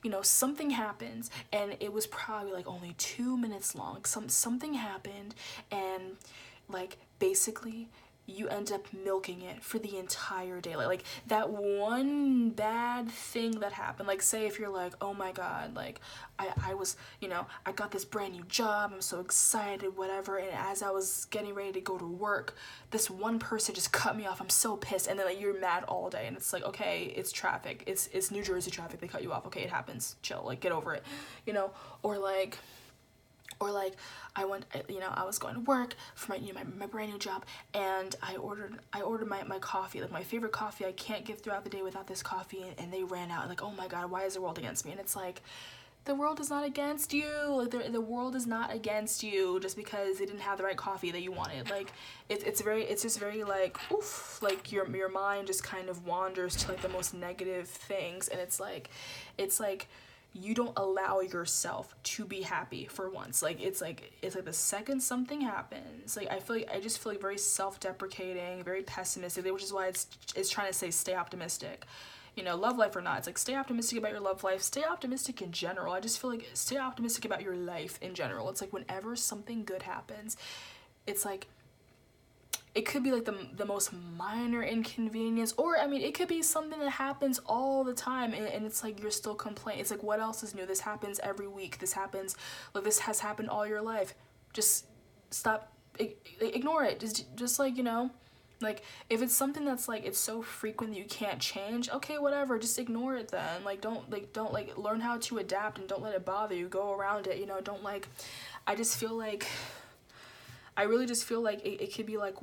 you know, something happens, and it was probably, like, only 2 minutes long. Like, something happened, and, like, basically you end up milking it for the entire day. Like that one bad thing that happened, like, say if you're like, oh my god, like, I was, you know, I got this brand new job, I'm so excited, whatever, and as I was getting ready to go to work, this one person just cut me off, I'm so pissed, and then, like, you're mad all day, and it's like, okay, it's traffic, it's New Jersey traffic, they cut you off, okay, it happens, chill, like, get over it, you know? Or like I was going to work for my brand new job, and I ordered my coffee, like, my favorite coffee. I can't get throughout the day without this coffee, and they ran out. Like, oh my god, why is the world against me? And it's like, the world is not against you. Like, the world is not against you just because they didn't have the right coffee that you wanted. Like, it's just very like, oof, like your mind just kind of wanders to, like, the most negative things, and it's like you don't allow yourself to be happy for once. Like, it's like the second something happens, like, I just feel like very self-deprecating, very pessimistic, which is why it's trying to say stay optimistic. You know, love life or not, it's like, stay optimistic about your love life, stay optimistic in general. I just feel like stay optimistic about your life in general. It's like, whenever something good happens, it's like, it could be like the most minor inconvenience, or I mean, it could be something that happens all the time, and it's like you're still complaining. It's like, what else is new? This happens every week. This happens, like, this has happened all your life. Just ignore it. Just like, you know, like, if it's something that's like, it's so frequent that you can't change, okay, whatever, just ignore it then. Like, don't learn how to adapt and don't let it bother you. Go around it, you know, don't like, I really just feel like it could be like,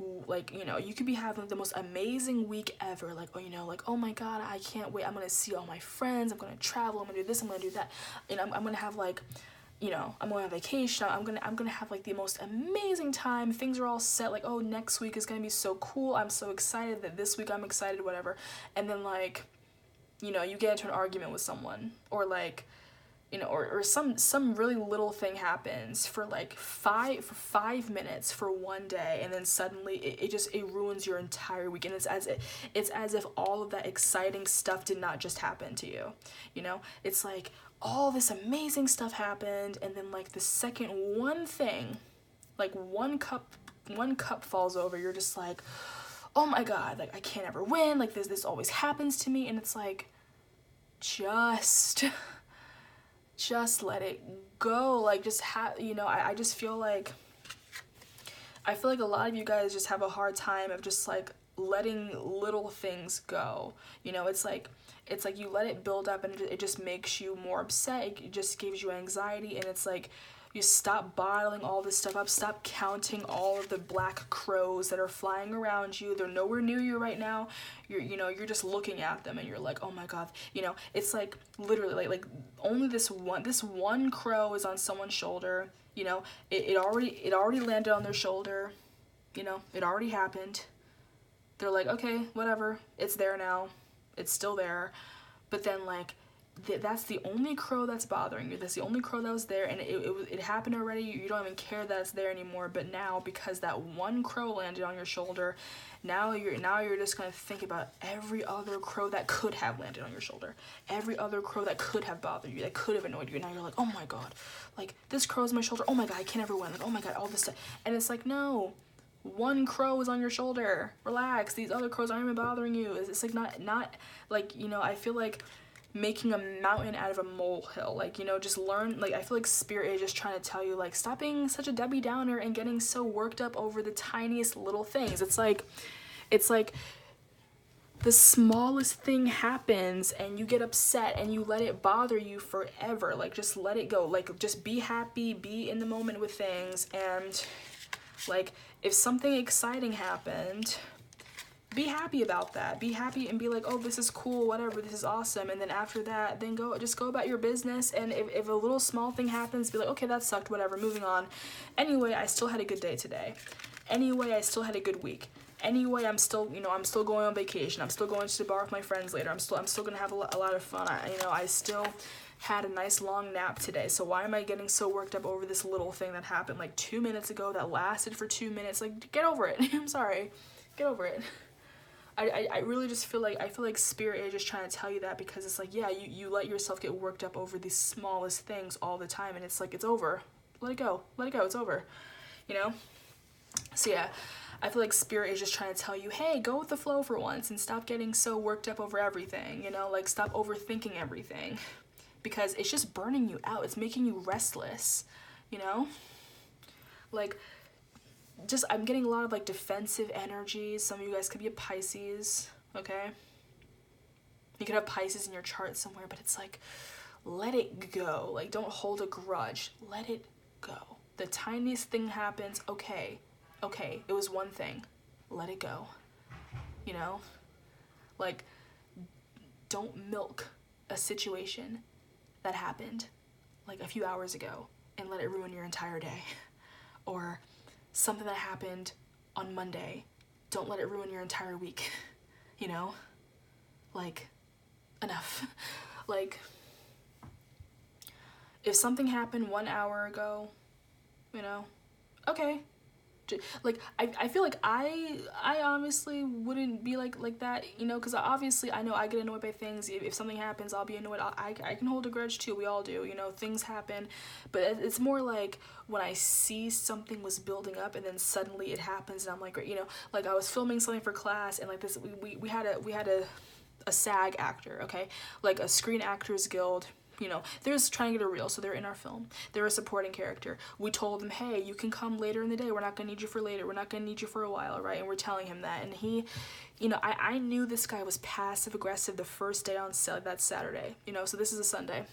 you know, you could be having the most amazing week ever. Like, oh, you know, like, oh my God, I can't wait. I'm going to see all my friends. I'm going to travel. I'm going to do this. I'm going to do that. And I'm going to have like, you know, I'm going on vacation. I'm gonna have like the most amazing time. Things are all set. Like, oh, next week is gonna be so cool. I'm so excited that this week I'm excited, whatever. And then like, you know, you get into an argument with someone, or like, you know, or some really little thing happens for like 5 minutes for one day, and then suddenly it ruins your entire week. And it's as if all of that exciting stuff did not just happen to you. You know, it's like all this amazing stuff happened, and then like the second one thing, like one cup falls over, you're just like, oh my God, like I can't ever win, like this always happens to me. And it's like, just let it go. Like, just you know, I just feel like a lot of you guys just have a hard time of just like letting little things go. You know, it's like you let it build up, and it just makes you more upset. It just gives you anxiety, and it's like you stop bottling all this stuff up. Stop counting all of the black crows that are flying around you. They're nowhere near you right now. You're just looking at them, and you're like, oh my God. You know, it's like literally like only this one crow is on someone's shoulder. You know, it already landed on their shoulder. You know, it already happened. They're like, okay, whatever, it's there now. It's still there. But then like, that's the only crow that's bothering you. That's the only crow that was there, and it happened already. You don't even care that it's there anymore. But now, because that one crow landed on your shoulder, now you're just gonna think about every other crow that could have landed on your shoulder, every other crow that could have bothered you, that could have annoyed you. And now you're like, oh my God, like this crow's on my shoulder. Oh my God, I can't ever win. Like, oh my God, all this stuff. And it's like, no. One crow is on your shoulder. Relax. These other crows aren't even bothering you. It's like not like, you know, I feel like making a mountain out of a molehill. Like, you know, just learn. Like, I feel like Spirit is just trying to tell you, like, stop being such a Debbie Downer and getting so worked up over the tiniest little things. It's like the smallest thing happens and you get upset and you let it bother you forever. Like, just let it go. Like, just be happy, be in the moment with things. And like, if something exciting happened, be happy about that. Be happy and be like, oh, this is cool, whatever, this is awesome. And then after that, then go about your business. And if a little small thing happens, be like, okay, that sucked, whatever, moving on. Anyway, I still had a good day today. Anyway, I still had a good week. Anyway, I'm still going on vacation. I'm still going to the bar with my friends later. I'm still gonna have a lot of fun. I still had a nice long nap today. So why am I getting so worked up over this little thing that happened like 2 minutes ago that lasted for 2 minutes? Like, get over it. I'm sorry. Get over it. I really just feel like Spirit is just trying to tell you that, because it's like, yeah, you let yourself get worked up over the smallest things all the time, and it's like, it's over. Let it go. It's over. You know? So yeah, I feel like Spirit is just trying to tell you, hey, go with the flow for once and stop getting so worked up over everything, you know? Like, stop overthinking everything, because it's just burning you out. It's making you restless, you know? Like, just, I'm getting a lot of like defensive energies. Some of you guys could be a Pisces, okay? You could have Pisces in your chart somewhere, but it's like, let it go. Like, don't hold a grudge. Let it go. The tiniest thing happens, okay, it was one thing. Let it go, you know? Like, don't milk a situation that happened like a few hours ago and let it ruin your entire day. Or something that happened on Monday, don't let it ruin your entire week, you know? Like, enough. Like, if something happened 1 hour ago, you know, okay. Like, I feel like I honestly wouldn't be like that, you know, because obviously I know I get annoyed by things. If something happens, I'll be annoyed. I can hold a grudge too. We all do, you know, things happen. But it's more like when I see something was building up and then suddenly it happens and I'm like, you know, like I was filming something for class and like this, we had a SAG actor, okay, like a Screen Actors Guild You know, they're just trying to get a reel, so they're in our film. They're a supporting character. We told them, hey, you can come later in the day. We're not gonna need you for later. We're not gonna need you for a while, right? And we're telling him that. And he, you know, I knew this guy was passive aggressive the first day on that Saturday, you know, so this is a Sunday.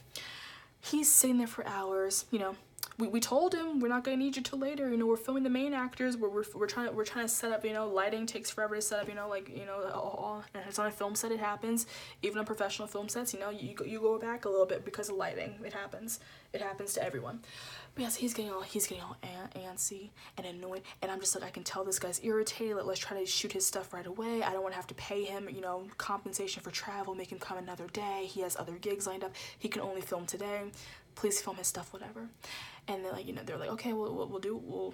He's sitting there for hours, you know. We told him we're not gonna need you till later. You know, we're filming the main actors. We're trying to set up. You know, lighting takes forever to set up. You know, like, you know, and it's on a film set. It happens. Even on professional film sets, you know, you go back a little bit because of lighting. It happens. It happens to everyone. But yes, he's getting all antsy and annoyed, and I'm just like, I can tell this guy's irritated. Let's try to shoot his stuff right away. I don't want to have to pay him, you know, compensation for travel, make him come another day. He has other gigs lined up. He can only film today. Please film his stuff, whatever. And then, like, you know, they're like, okay, we'll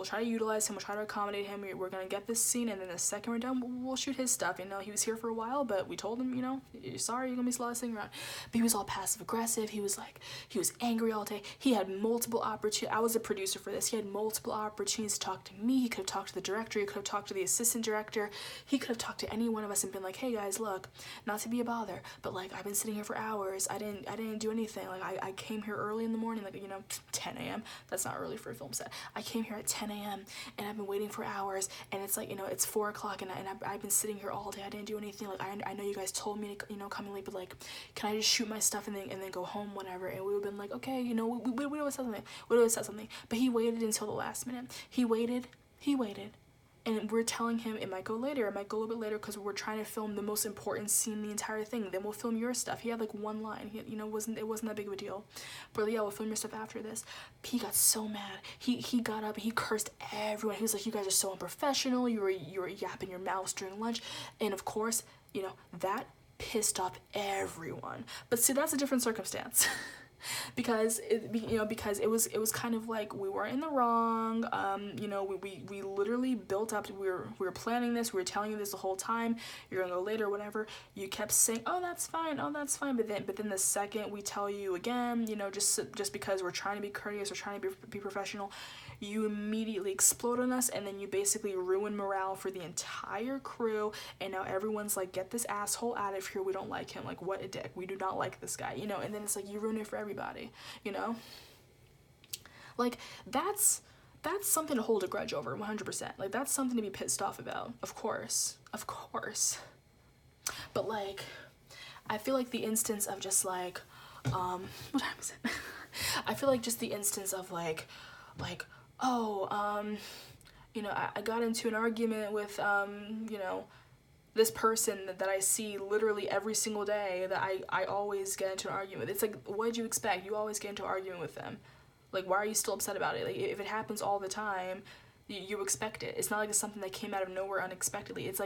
try to utilize him, we'll try to accommodate him, we're gonna get this scene, and then the second we're done, we'll shoot his stuff. You know, he was here for a while, but we told him, you know, sorry, you're gonna be sitting around. But he was all passive aggressive. He was angry all day. He had multiple opportunities. I was a producer for this. He had multiple opportunities to talk to me. He could have talked to the director. He could have talked to the assistant director. He could have talked to any one of us and been like, hey guys, look, not to be a bother, but like, I've been sitting here for hours. I didn't do anything. Like, I came here early in the morning, like, you know, 10 a.m. That's not early for a film set. I came here at 10 a.m. and I've been waiting for hours, and it's like, you know, it's 4 o'clock, and I've been sitting here all day. I didn't do anything. Like, I know you guys told me to, you know, come in late, but like, can I just shoot my stuff and then go home, whatever? And we would have been like, okay, you know, we would have said something. But he waited until the last minute. He waited. And we're telling him it might go later, it might go a little bit later, because we're trying to film the most important scene in the entire thing. Then we'll film your stuff. He had like one line. He, you know, it wasn't that big of a deal. But yeah, we'll film your stuff after this. He got so mad. He got up and he cursed everyone. He was like, you guys are so unprofessional. You were yapping your mouths during lunch. And of course, you know, that pissed off everyone. But see, that's a different circumstance. because it was kind of like we weren't in the wrong. You know, we literally built up. We were planning this. We were telling you this the whole time. You're gonna go later, whatever. You kept saying, oh, that's fine, but then the second we tell you again, you know, just because we're trying to be courteous, we're trying to be professional, you immediately explode on us, and then you basically ruin morale for the entire crew. And now everyone's like, get this asshole out of here. We don't like him. Like, what a dick. We do not like this guy, you know. And then it's like, you ruin it for everybody, you know. Like, that's something to hold a grudge over, 100%. Like, that's something to be pissed off about, of course. But like, I feel like the instance of just like, what time is it? I feel like just the instance of like, oh, you know, I got into an argument with, you know, this person that I see literally every single day, that I always get into an argument with. It's like, what did you expect? You always get into an argument with them. Like, why are you still upset about it? Like, if it happens all the time, you expect it. It's not like it's something that came out of nowhere unexpectedly. It's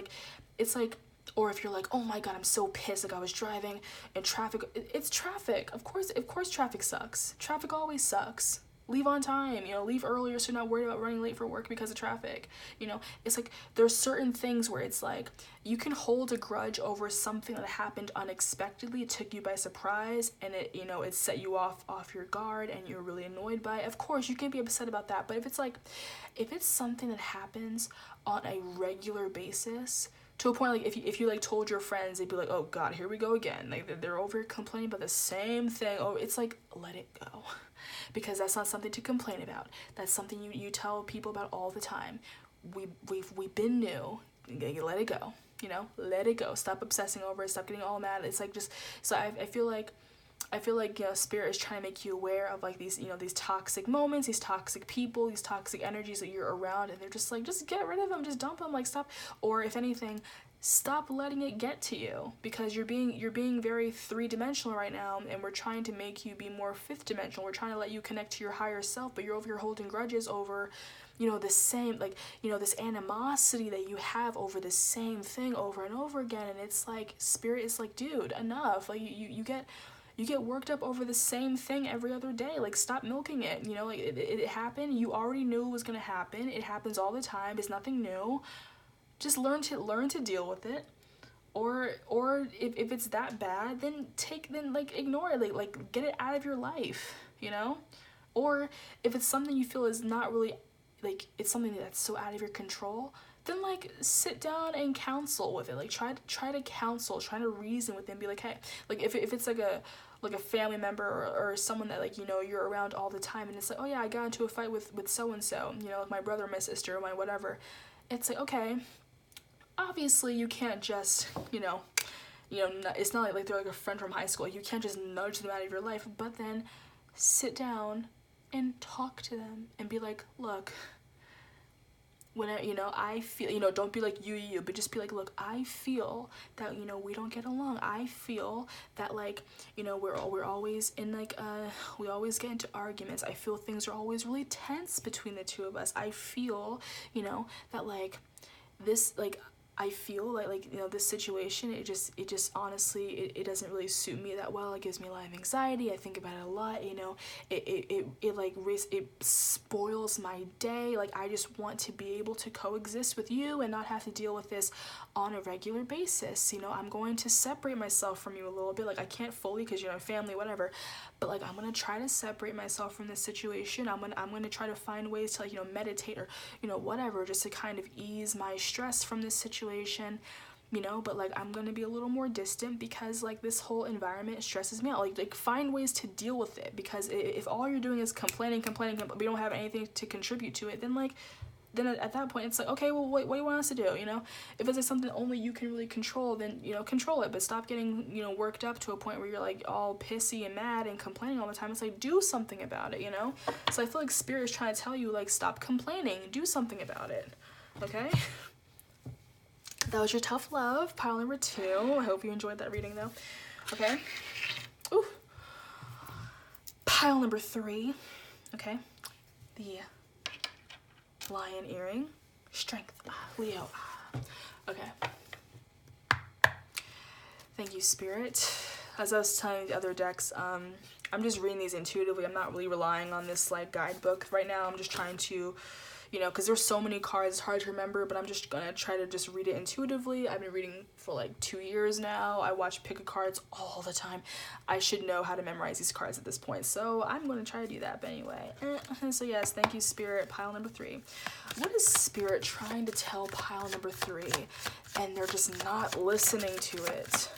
like, or if you're like, oh my god, I'm so pissed, like I was driving and traffic, it's traffic. Of course traffic sucks. Traffic always sucks. Leave on time, you know, leave earlier so you're not worried about running late for work because of traffic. You know, it's like, there's certain things where it's like, you can hold a grudge over something that happened unexpectedly, it took you by surprise, and it, you know, it set you off your guard, and you're really annoyed by it. Of course, you can be upset about that, but if it's something that happens on a regular basis, to a point, like, if you like told your friends, they'd be like, oh god, here we go again. Like, they're over here complaining about the same thing. Oh, it's like, let it go. Because that's not something to complain about. That's something you tell people about all the time. We've been new. Let it go. You know, let it go. Stop obsessing over it. Stop getting all mad. It's like, just, so I feel like, you know, Spirit is trying to make you aware of like these, you know, these toxic moments, these toxic people, these toxic energies that you're around, and they're just like, just get rid of them, just dump them, like, stop. Or if anything, stop letting it get to you, because you're being very three-dimensional right now, and we're trying to make you be more fifth-dimensional. We're trying to let you connect to your higher self, but you're over here holding grudges over, you know, the same, like, you know, this animosity that you have over the same thing over and over again. And it's like, Spirit is like, dude, enough. Like, you get worked up over the same thing every other day. Like, stop milking it. You know, like, it happened. You already knew it was gonna happen. It happens all the time. It's nothing new. Just learn to deal with it. Or if it's that bad, then ignore it. Like get it out of your life, you know? Or if it's something you feel is not really, like, it's something that's so out of your control, then like sit down and counsel with it. Like try to counsel, try to reason with them, be like, hey, like if it's like a like a family member or someone that, like, you know, you're around all the time, and it's like, oh yeah, I got into a fight with so and so, you know, like my brother, my sister, my whatever. It's like, okay, obviously you can't just, you know, it's not like they're like a friend from high school. You can't just nudge them out of your life, but then sit down and talk to them and be like, look, whenever, you know, I feel, you know, don't be like you, but just be like, look, I feel that, you know, we don't get along. I feel that, like, you know, we're always in, like, we always get into arguments. I feel things are always really tense between the two of us. I feel, you know, that, like, this, like, I feel like, you know, this situation, it just honestly, it doesn't really suit me that well. It gives me a lot of anxiety. I think about it a lot, you know. It spoils my day. Like, I just want to be able to coexist with you and not have to deal with this on a regular basis. You know, I'm going to separate myself from you a little bit. Like, I can't fully, because, you know, family, whatever, but, like, I'm gonna try to separate myself from this situation. I'm gonna try to find ways to, like, you know, meditate or, you know, whatever, just to kind of ease my stress from this situation, you know. But, like, I'm gonna be a little more distant because, like, this whole environment stresses me out. Like find ways to deal with it, because if all you're doing is complaining, we don't have anything to contribute to it, then, like, then at that point it's like, okay, well, what do you want us to do, you know? If it's like something only you can really control, then, you know, control it, but stop getting, you know, worked up to a point where you're, like, all pissy and mad and complaining all the time. It's like, do something about it, you know? So I feel like Spirit is trying to tell you, like, stop complaining, do something about it, okay? That was your tough love, pile number 2. I hope you enjoyed that reading, though. Okay. Ooh. Pile number 3. Okay. The lion earring. Strength. Leo. Okay. Thank you, Spirit. As I was telling the other decks, I'm just reading these intuitively. I'm not really relying on this, like, guidebook right now. I'm just trying to, you know, because there's so many cards, it's hard to remember, but I'm just gonna try to just read it intuitively. I've been reading for like 2 years now. I watch pick a cards all the time. I should know how to memorize these cards at this point, so I'm gonna try to do that. But anyway, so yes, thank you, Spirit. Pile number 3. What is Spirit trying to tell pile number 3, and they're just not listening to it?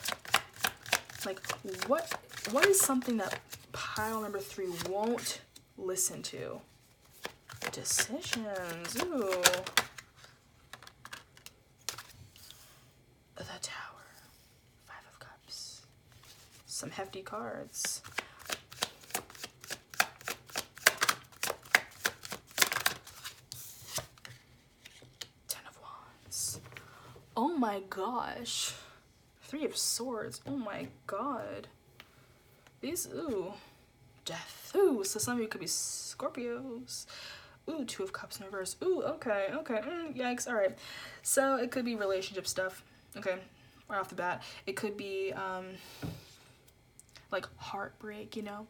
Like, what is something that pile number 3 won't listen to? Decisions. Ooh. The Tower. 5 of Cups. Some hefty cards. Ten of Wands. Oh my gosh. 3 of Swords. Oh my god. These, ooh. Death. Ooh, so some of you could be Scorpios. Ooh, 2 of Cups in reverse. Ooh, okay. Yikes. All right. So it could be relationship stuff. Okay, right off the bat. It could be, like, heartbreak, you know?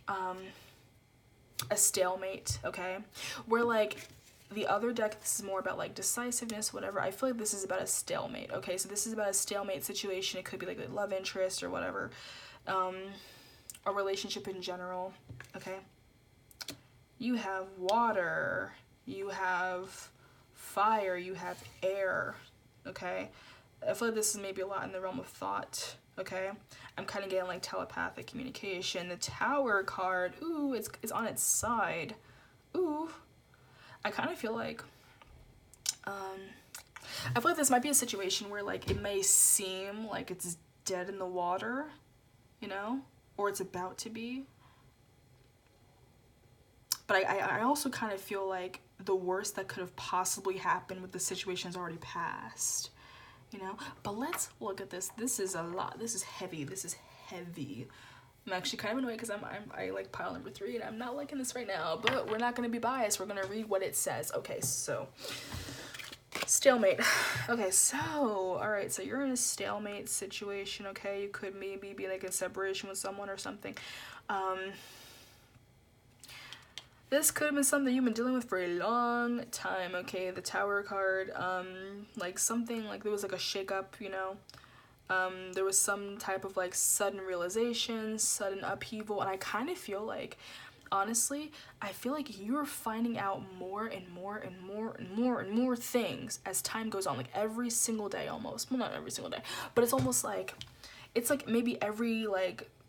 A stalemate, okay? Where, like, the other deck, this is more about, like, decisiveness, whatever. I feel like this is about a stalemate, okay? So this is about a stalemate situation. It could be, like, a love interest or whatever. A relationship in general, okay? You have water, you have fire, you have air, okay? I feel like this is maybe a lot in the realm of thought, okay? I'm kind of getting, like, telepathic communication. The Tower card, ooh, it's on its side. Ooh, I kind of feel like, I feel like this might be a situation where, like, it may seem like it's dead in the water, you know? Or it's about to be. But I also kind of feel like the worst that could have possibly happened with the situation has already passed, you know? But let's look at this. This is a lot. This is heavy. This is heavy. I'm actually kind of annoyed because I like pile number 3 and I'm not liking this right now, but we're not going to be biased. We're going to read what it says. Okay, so stalemate. Okay, so, all right, so you're in a stalemate situation, okay? You could maybe be, like, in separation with someone or something. This could have been something you've been dealing with for a long time, okay? The Tower card, like, something, like, there was, like, a shakeup, you know? There was some type of, like, sudden realization, sudden upheaval, and I kind of feel like, honestly, I feel like you're finding out more and more and more and more and more things as time goes on, like, every single day almost. Well, not every single day, but it's almost like, it's like maybe every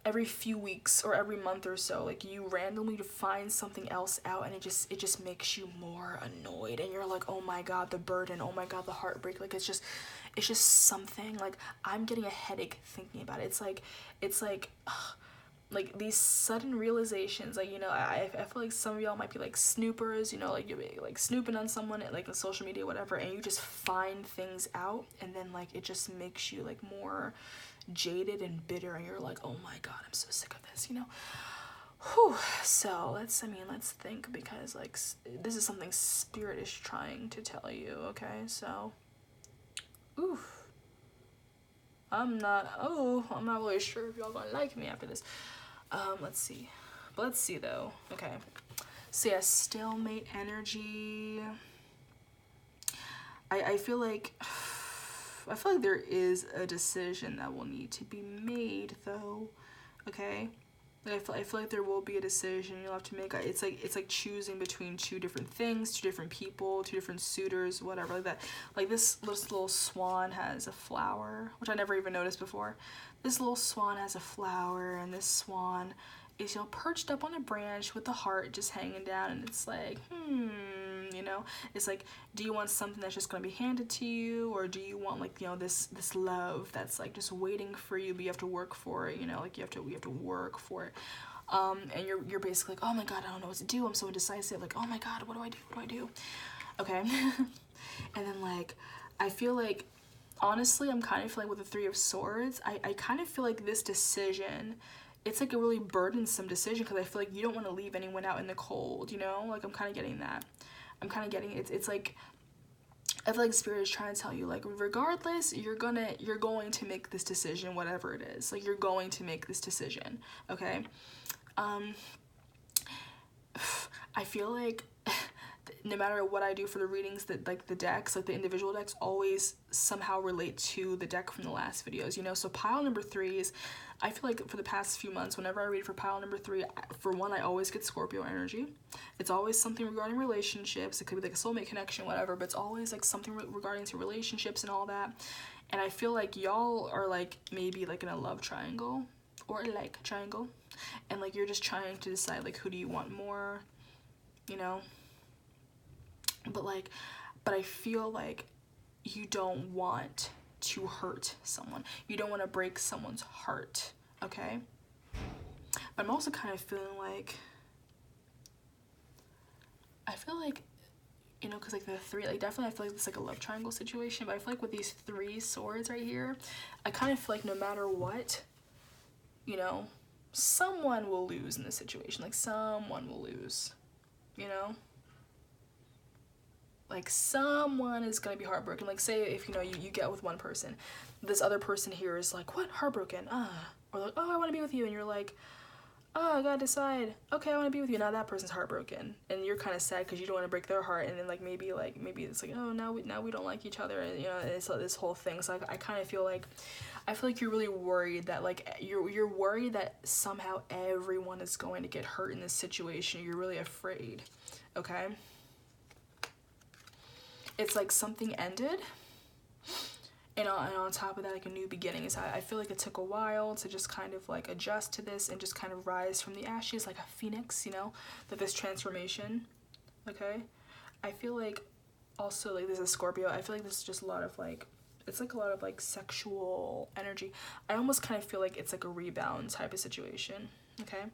every few weeks or every month or so, like you randomly find something else out, and it just makes you more annoyed, and you're like, oh my god, the burden, oh my god, the heartbreak. Like it's just something, like I'm getting a headache thinking about it. It's like ugh, like these sudden realizations, like, you know, I feel like some of y'all might be like snoopers, you know, like you're like snooping on someone like on social media, whatever, and you just find things out, and then like it just makes you like more jaded and bitter, and you're like, oh my god, I'm so sick of this, you know. Whew. So let's think, because like this is something spirit is trying to tell you. Okay, so oof, I'm not really sure if y'all gonna like me after this. Let's see though. Okay, so yeah, stalemate energy. I feel like there is a decision that will need to be made though. Okay, like I feel like there will be a decision you'll have to make. It's like choosing between two different things, two different people, two different suitors, whatever, like that. Like this little swan has a flower, which I never even noticed before. This little swan has a flower, and this swan is, you know, perched up on a branch with the heart just hanging down, and it's like, you know, it's like, do you want something that's just gonna be handed to you, or do you want, like, you know, this love that's like just waiting for you, but you have to work for it, you know, like you have to work for it. And you're basically like, oh my god, I don't know what to do, I'm so indecisive, like, oh my god, what do I do? Okay. And then like I feel like, honestly, I'm kind of feeling with the Three of Swords, I kind of feel like this decision, it's like a really burdensome decision, because I feel like you don't want to leave anyone out in the cold, you know? Like I'm kind of getting that. I'm kind of getting it's like, I feel like Spirit is trying to tell you, like, regardless, you're going to make this decision, whatever it is. Like, you're going to make this decision, okay? I feel like no matter what I do for the readings, that like the decks, like the individual decks, always somehow relate to the deck from the last videos, you know? So pile number 3 is, I feel like for the past few months, whenever I read for pile number 3, for one, I always get Scorpio energy. It's always something regarding relationships. It could be like a soulmate connection, whatever, but it's always like something regarding to relationships and all that. And I feel like y'all are like maybe like in a love triangle or a like triangle, and like you're just trying to decide like who do you want more, you know? But I feel like you don't want to hurt someone. You don't want to break someone's heart, okay? But I'm also kind of feeling like, I feel like, you know, because like the 3, like definitely I feel like it's like a love triangle situation, but I feel like with these 3 swords right here, I kind of feel like no matter what, you know, someone will lose in this situation. Like someone will lose, you know? Like someone is gonna be heartbroken. Like say if, you know, you get with one person, this other person here is like, what, heartbroken, or like, oh, I want to be with you, and you're like, oh, I gotta decide, okay, I want to be with you. Now that person's heartbroken, and you're kind of sad because you don't want to break their heart, and then like maybe it's like, oh, now we don't like each other, and you know, it's like this whole thing. So I kind of feel like, you're really worried that like you're worried that somehow everyone is going to get hurt in this situation. You're really afraid, okay? It's like something ended, and on top of that, like a new beginning. So I feel like it took a while to just kind of like adjust to this and just kind of rise from the ashes like a phoenix, you know, that this transformation, okay? I feel like also like there's a Scorpio. I feel like this is just a lot of like, it's like a lot of like sexual energy. I almost kind of feel like it's like a rebound type of situation, okay?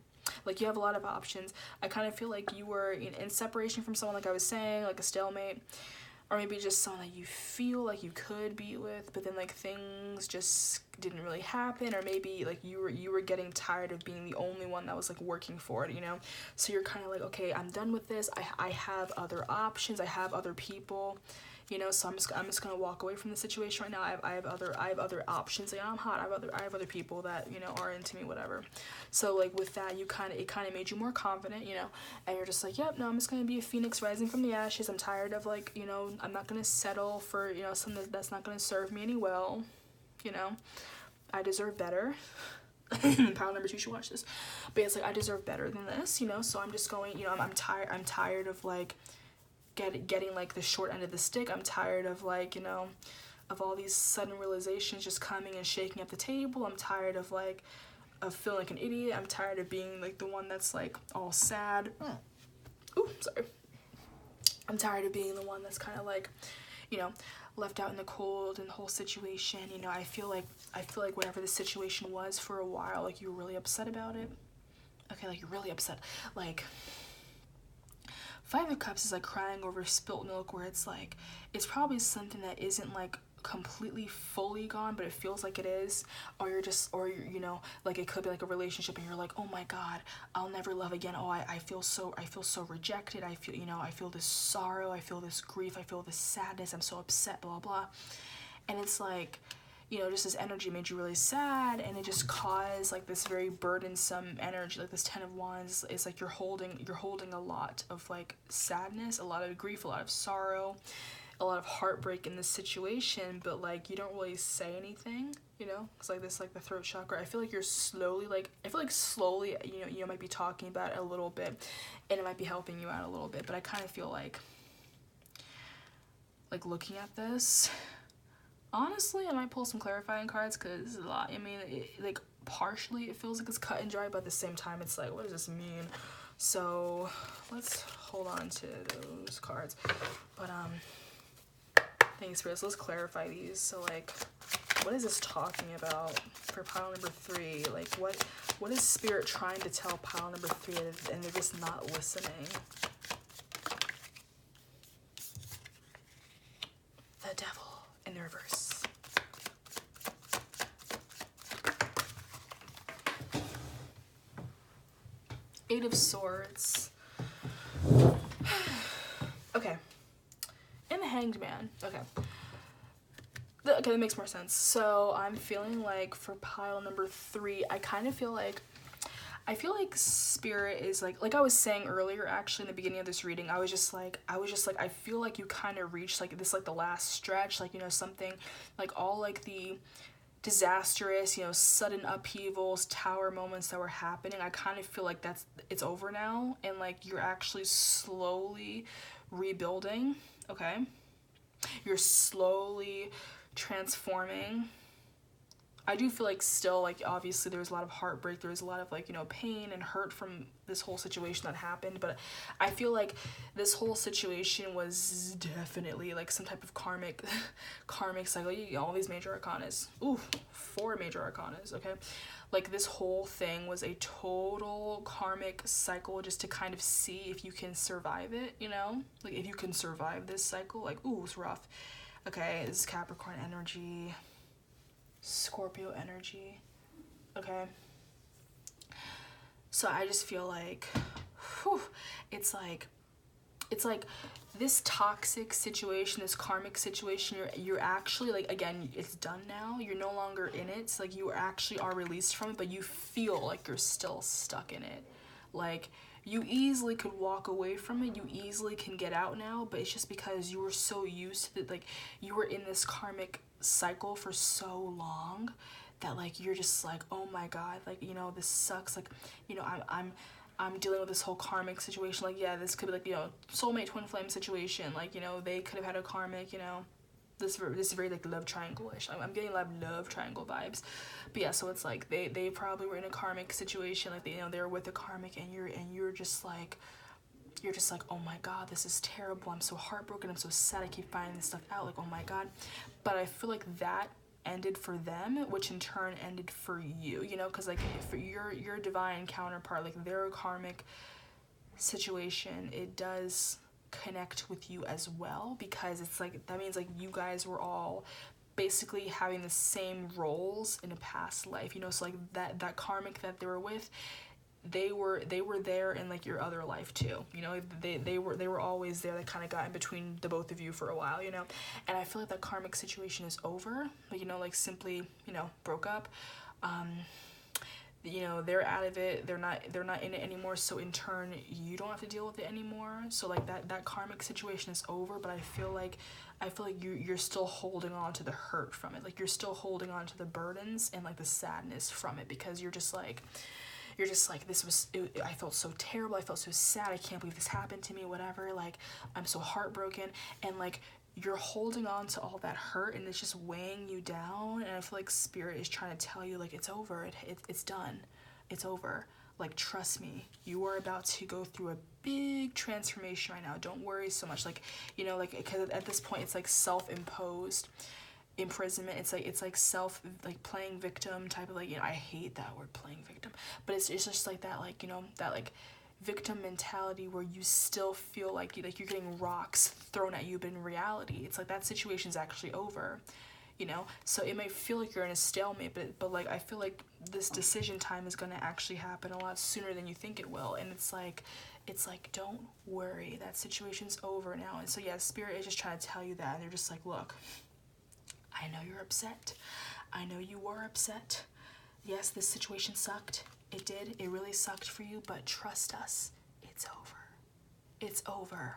Like you have a lot of options. I kind of feel like you were in separation from someone, like I was saying, like a stalemate. Or maybe just someone that you feel like you could be with, but then like things just didn't really happen, or maybe like you were getting tired of being the only one that was like working for it, you know? So you're kind of like, okay, I'm done with this. I have other options. I have other people, you know? So I'm just gonna walk away from the situation right now. I have other options. Like I'm hot. I have other people that, you know, are into me, whatever. So like with that, it kind of made you more confident, you know? And you're just like, yep, no, I'm just gonna be a phoenix rising from the ashes. I'm tired of like, you know, I'm not gonna settle for, you know, something that's not gonna serve me any well, you know? I deserve better. Pile number 2 should watch this. But it's like, I deserve better than this, you know? So I'm just going, you know, I'm tired of like getting like the short end of the stick. I'm tired of like, you know, of all these sudden realizations just coming and shaking up the table. I'm tired of like of feeling like an idiot. I'm tired of being like the one that's like all sad. Ooh, sorry. I'm tired of being the one that's kind of like, you know, left out in the cold in the whole situation. You know, I feel like whatever the situation was for a while, like you were really upset about it. Okay, like you're really upset. Like, Five of Cups is like crying over spilt milk, where it's like, it's probably something that isn't like completely fully gone, but it feels like it is. Or you're just, or you're, you know, like it could be like a relationship and you're like, oh my God, I'll never love again. Oh, I feel so rejected. I feel, you know, I feel this sorrow, I feel this grief, I feel this sadness, I'm so upset, blah, blah. And it's like, you know, just this energy made you really sad, and it just caused like this very burdensome energy, like this Ten of Wands. It's like you're holding a lot of like sadness, a lot of grief, a lot of sorrow, a lot of heartbreak in this situation, but like you don't really say anything, you know. It's like this, like the throat chakra. I feel like you're slowly, like I feel like slowly, you know, might be talking about it a little bit, and it might be helping you out a little bit. But I kind of feel like looking at this, honestly, I might pull some clarifying cards, because this is a lot. I mean, like partially it feels like it's cut and dry, but at the same time it's like, what does this mean? So let's hold on to those cards. But thanks, Spirit. So let's clarify these. So like, what is this talking about for pile number 3? Like what is Spirit trying to tell pile number 3, and they're just not listening? The Devil in the reverse. Eight of Swords. Okay. And the Hanged Man. Okay. Okay, that makes more sense. So I'm feeling like for pile number 3, I kind of feel like Spirit is like I was saying earlier, actually in the beginning of this reading, I was just like I feel like you kind of reached like this, like the last stretch, like, you know, something like all like the disastrous, you know, sudden upheavals, tower moments that were happening. I kind of feel like it's over now, and like you're actually slowly rebuilding. Okay, you're slowly transforming. I do feel like still, like, obviously there's a lot of heartbreak, there's a lot of, like, you know, pain and hurt from this whole situation that happened, but I feel like this whole situation was definitely, like, some type of karmic cycle. You get all these major arcanas. Ooh, 4 major arcanas, okay? Like, this whole thing was a total karmic cycle, just to kind of see if you can survive it, you know? Like, if you can survive this cycle, like, ooh, it's rough. Okay, this is Capricorn energy. Scorpio energy. Okay, so I just feel like, whew, it's like this toxic situation, this karmic situation, you're actually, like, again, it's done now. You're no longer in it. It's like you actually are released from it, but you feel like you're still stuck in it. Like, you easily could walk away from it, you easily can get out now, but it's just because you were so used to it, like, you were in this karmic cycle for so long that, like, you're just like, oh my God, like, you know, this sucks. Like, you know, I'm dealing with this whole karmic situation. Like, yeah, this could be like, you know, soulmate twin flame situation. Like, you know, they could have had a karmic, you know, this is very like love triangle-ish. I'm getting a lot of love triangle vibes. But yeah, so it's like they probably were in a karmic situation, like, they, you know, they were with a karmic, and you're just like, oh my God, this is terrible, I'm so heartbroken, I'm so sad, I keep finding this stuff out, like, oh my God. But I feel like that ended for them, which in turn ended for you, you know, because like for your divine counterpart, like their karmic situation, it does connect with you as well, because it's like, that means like you guys were all basically having the same roles in a past life, you know. So like that karmic that they were with, they were there in like your other life too, you know. They were always there. They kind of got in between the both of you for a while, you know. And I feel like that karmic situation is over, like, you know, like simply, you know, broke up. You know, they're out of it, they're not in it anymore, so in turn you don't have to deal with it anymore. So like that karmic situation is over, but I feel like you're still holding on to the hurt from it, like you're still holding on to the burdens and like the sadness from it, because you're just like I felt so terrible, I felt so sad, I can't believe this happened to me, whatever, like I'm so heartbroken, and like you're holding on to all that hurt, and it's just weighing you down. And I feel like Spirit is trying to tell you, like, it's over, it's done. it's over. Like, trust me, you are about to go through a big transformation right now. Don't worry so much. Like, you know, like, because at this point it's like self-imposed imprisonment. It's like self, like, playing victim type of, like, you know, I hate that word, playing victim, but it's just like that, like, you know, that like victim mentality where you still feel like you're getting rocks thrown at you, but in reality it's like that situation's actually over, you know. So it might feel like you're in a stalemate, but like I feel like this decision time is going to actually happen a lot sooner than you think it will. And it's like don't worry, that situation's over now. And so yeah, Spirit is just trying to tell you that, and they're just like, look, I know you're upset. I know you were upset. Yes, this situation sucked. It did. It really sucked for you, but trust us, it's over. It's over.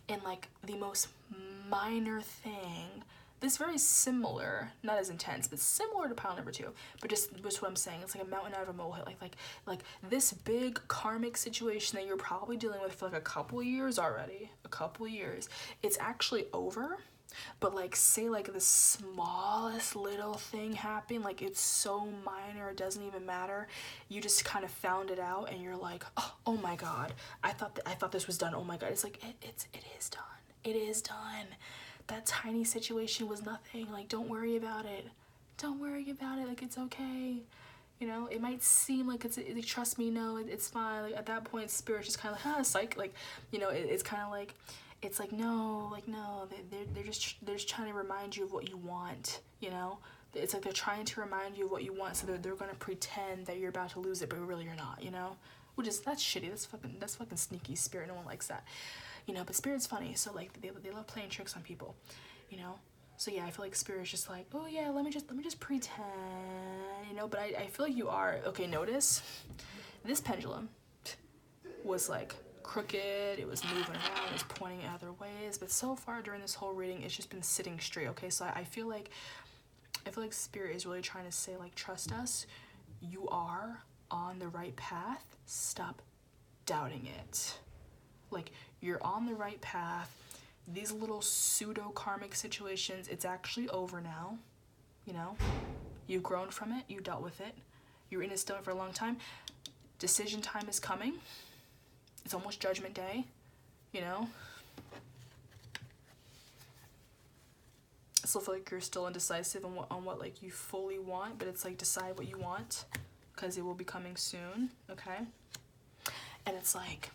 And like the most minor thing, this very similar, not as intense, but similar to pile number 2, but just what I'm saying, it's like a mountain out of a molehill. Like this big karmic situation that you're probably dealing with for like a couple of years already, it's actually over. But like, say like the smallest little thing happened, like it's so minor, it doesn't even matter, you just kind of found it out and you're like, oh my god, I thought this was done. Oh my god, it's like it is done. It is done. That tiny situation was nothing. Like, don't worry about it. Like, it's okay. You know, it might seem like like, trust me, no, it's fine. Like, at that point, Spirit's just kind of like, psych. Like, you know, it's kind of like, it's like, no, they're just trying to remind you of what you want, you know? It's like they're trying to remind you of what you want, so they're going to pretend that you're about to lose it, but really you're not, you know? That's shitty. That's fucking sneaky. Spirit, no one likes that. You know, but Spirit's funny, so like they love playing tricks on people, you know? So yeah, I feel like Spirit's just like, oh yeah, let me just pretend, you know? But I feel like you are, okay, notice, this pendulum was like crooked, it was moving around, it was pointing other ways, but so far during this whole reading, it's just been sitting straight, okay? So I feel like Spirit is really trying to say, like, trust us, you are on the right path, stop doubting it. Like, you're on the right path. These little pseudo karmic situations, it's actually over now, you know? You've grown from it, you dealt with it, you were in a stalemate for a long time. Decision time is coming. It's almost Judgment Day, you know? I still feel like you're still indecisive on what like you fully want, but it's like, decide what you want, because it will be coming soon, okay? And it's like,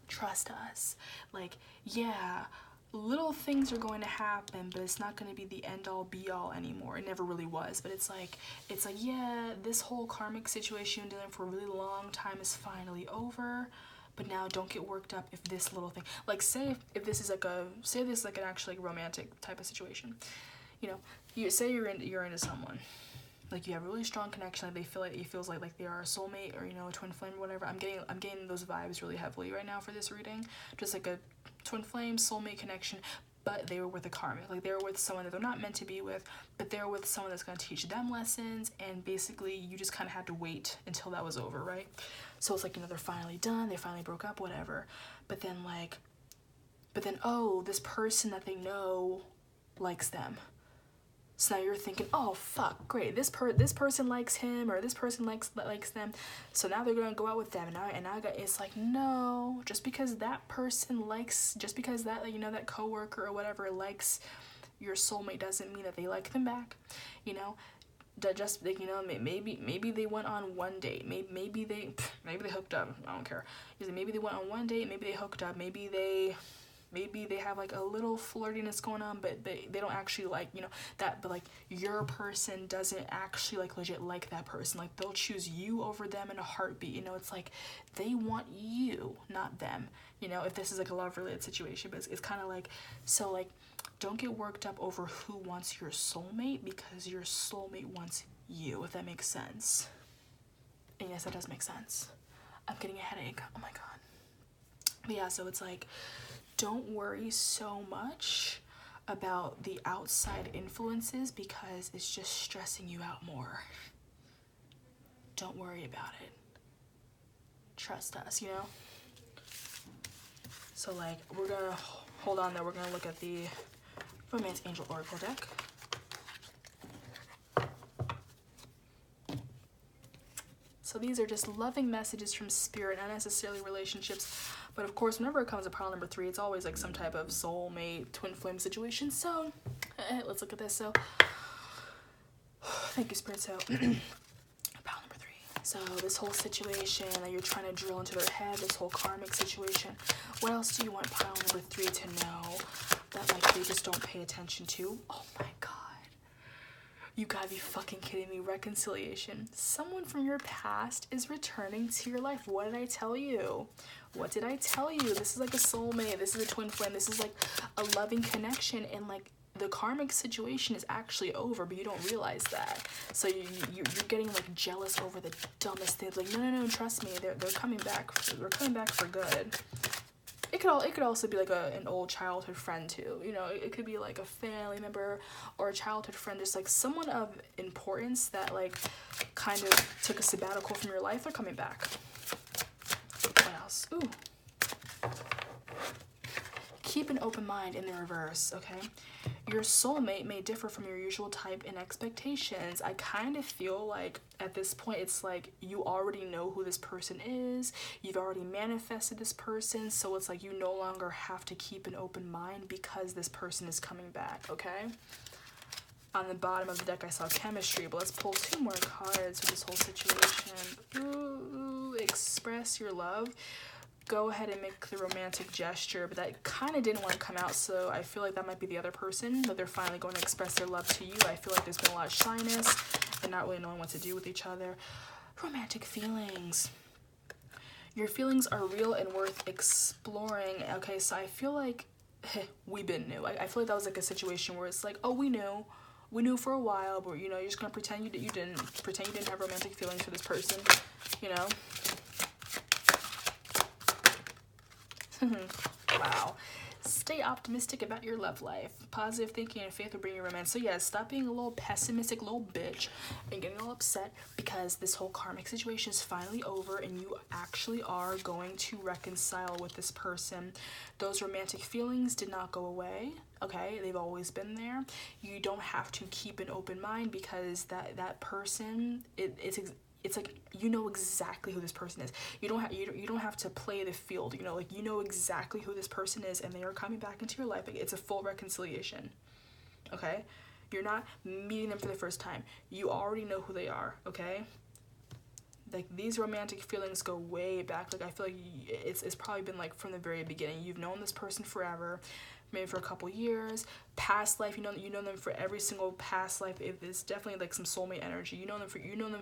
trust us. Like, yeah, little things are going to happen, but it's not going to be the end all be all anymore. It never really was, but it's like, yeah, this whole karmic situation you've been dealing for a really long time is finally over. But now don't get worked up if this little thing, like, say if this is like an actually romantic type of situation, you know, you say you're into someone, like, you have a really strong connection, like, it feels like they are a soulmate, or, you know, a twin flame or whatever. I'm getting those vibes really heavily right now for this reading, just like a twin flame soulmate connection, but they were with a karmic, like, they were with someone that they're not meant to be with, but they're with someone that's going to teach them lessons, and basically you just kind of had to wait until that was over, right? So it's like, you know, they're finally done, they finally broke up, whatever, but then oh, this person that they know likes them. So now you're thinking, oh fuck, great, this person likes him, or this person likes them, so now they're gonna go out with them, and now it's like, no, just because that, you know, that coworker or whatever likes your soulmate doesn't mean that they like them back, you know? Just, like, you know, maybe they went on one date, maybe they hooked up, I don't care. Maybe they went on one date, maybe they hooked up, maybe they have like a little flirtiness going on, but they don't actually like, you know, that, but like, your person doesn't actually like legit like that person. Like, they'll choose you over them in a heartbeat, you know? It's like, they want you, not them, you know, if this is like a love related situation. But it's kind of like, so like, don't get worked up over who wants your soulmate, because your soulmate wants you, if that makes sense. And yes, that does make sense. I'm getting a headache, oh my god. But yeah, so it's like, don't worry so much about the outside influences, because it's just stressing you out more. Don't worry about it. Trust us, you know? So like, we're gonna hold on there, we're gonna look at the Romance Angel Oracle deck. So these are just loving messages from spirit, not necessarily relationships. But of course, whenever it comes to pile number 3, it's always like some type of soulmate, twin flame situation. So let's look at this. So thank you, Spirit. So pile number 3. So this whole situation that you're trying to drill into their head, this whole karmic situation, what else do you want pile number 3 to know that like they just don't pay attention to? Oh my God. You gotta be fucking kidding me. Reconciliation. Someone from your past is returning to your life. What did I tell you? What did I tell you? This is like a soulmate. This is a twin flame. This is like a loving connection, and like the karmic situation is actually over, but you don't realize that. So you're getting like jealous over the dumbest things. Like, no, trust me. They're coming back. They're coming back for good. It could also be like an old childhood friend too. You know, it could be like a family member or a childhood friend, just like someone of importance that like kind of took a sabbatical from your life. They're coming back. What else? Ooh. Keep an open mind in the reverse, okay? Your soulmate may differ from your usual type in expectations. I kind of feel like at this point it's like you already know who this person is. You've already manifested this person, so it's like you no longer have to keep an open mind because this person is coming back, okay? On the bottom of the deck I saw chemistry, but let's pull 2 more cards for this whole situation. Ooh, express your love. Go ahead and make the romantic gesture, but that kind of didn't want to come out, so I feel like that might be the other person, that they're finally going to express their love to you. I feel like there's been a lot of shyness and not really knowing what to do with each other. Romantic feelings. Your feelings are real and worth exploring. Okay, so I feel like we've been new. I feel like that was like a situation where it's like, oh, we knew for a while, but you know, you're just gonna pretend you didn't have romantic feelings for this person, you know. Wow. Stay optimistic about your love life. Positive thinking and faith will bring you romance. So yeah, stop being a little pessimistic little bitch and getting all upset because this whole karmic situation is finally over and you actually are going to reconcile with this person. Those romantic feelings did not go away. Okay, they've always been there. You don't have to keep an open mind because that person, it's like you know exactly who this person is. You don't have to play the field, you know, like you know exactly who this person is and they are coming back into your life. Like, it's a full reconciliation. Okay? You're not meeting them for the first time. You already know who they are, okay? Like, these romantic feelings go way back. Like, I feel like it's probably been like from the very beginning. You've known this person forever, maybe for a couple years. Past life, you know them for every single past life. It's definitely like some soulmate energy. You know them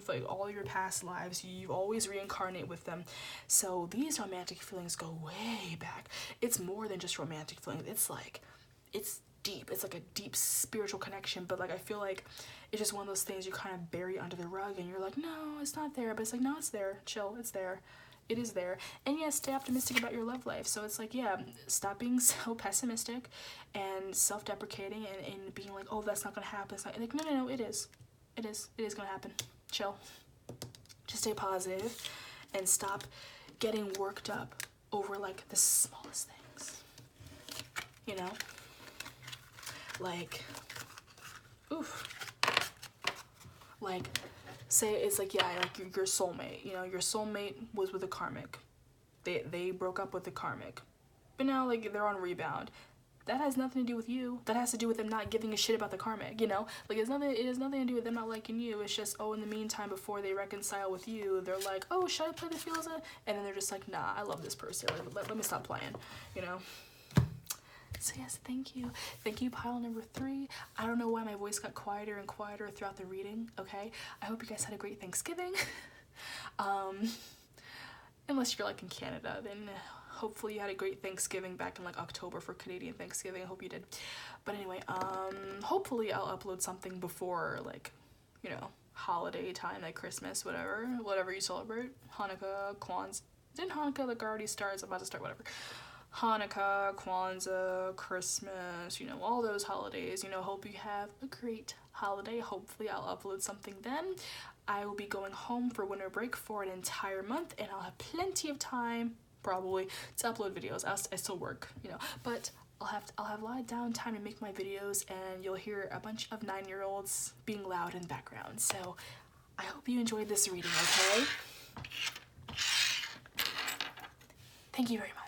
for like all your past lives. You've always reincarnate with them. So these romantic feelings go way back. It's more than just romantic feelings. It's deep. It's like a deep spiritual connection, but like I feel like it's just one of those things you kind of bury under the rug and you're like, no, it's not there. But it's like, no, it's there. Chill, it's there. It is there. And yes, stay optimistic about your love life. So it's like, yeah, stop being so pessimistic and self-deprecating and being like, oh, that's not gonna happen. It's not, like, no, it is gonna happen. Chill. Just stay positive and stop getting worked up over like the smallest things, you know? Like, oof. Like, say it's like, yeah, like your soulmate, you know, your soulmate was with a karmic. They broke up with the karmic. But now, like, they're on rebound. That has nothing to do with you. That has to do with them not giving a shit about the karmic, you know? Like, it has nothing to do with them not liking you. It's just, oh, in the meantime, before they reconcile with you, they're like, oh, should I play the feels? And then they're just like, nah, I love this person. Let me stop playing, you know? So yes, thank you. Thank you, pile number 3. I don't know why my voice got quieter and quieter throughout the reading, okay? I hope you guys had a great Thanksgiving. Unless you're like in Canada, then hopefully you had a great Thanksgiving back in like October for Canadian Thanksgiving. I hope you did. But anyway, hopefully I'll upload something before, like, you know, holiday time, like Christmas, whatever you celebrate. Hanukkah, Kwanzaa. Didn't Hanukkah like already start? It's about to start, whatever. Hanukkah, Kwanzaa, Christmas, you know, all those holidays, you know, hope you have a great holiday. Hopefully I'll upload something then. I will be going home for winter break for an entire month and I'll have plenty of time, probably, to upload videos. I still work, you know, but I'll have a lot of downtime to make my videos and you'll hear a bunch of 9-year-olds being loud in the background. So I hope you enjoyed this reading, okay? Thank you very much.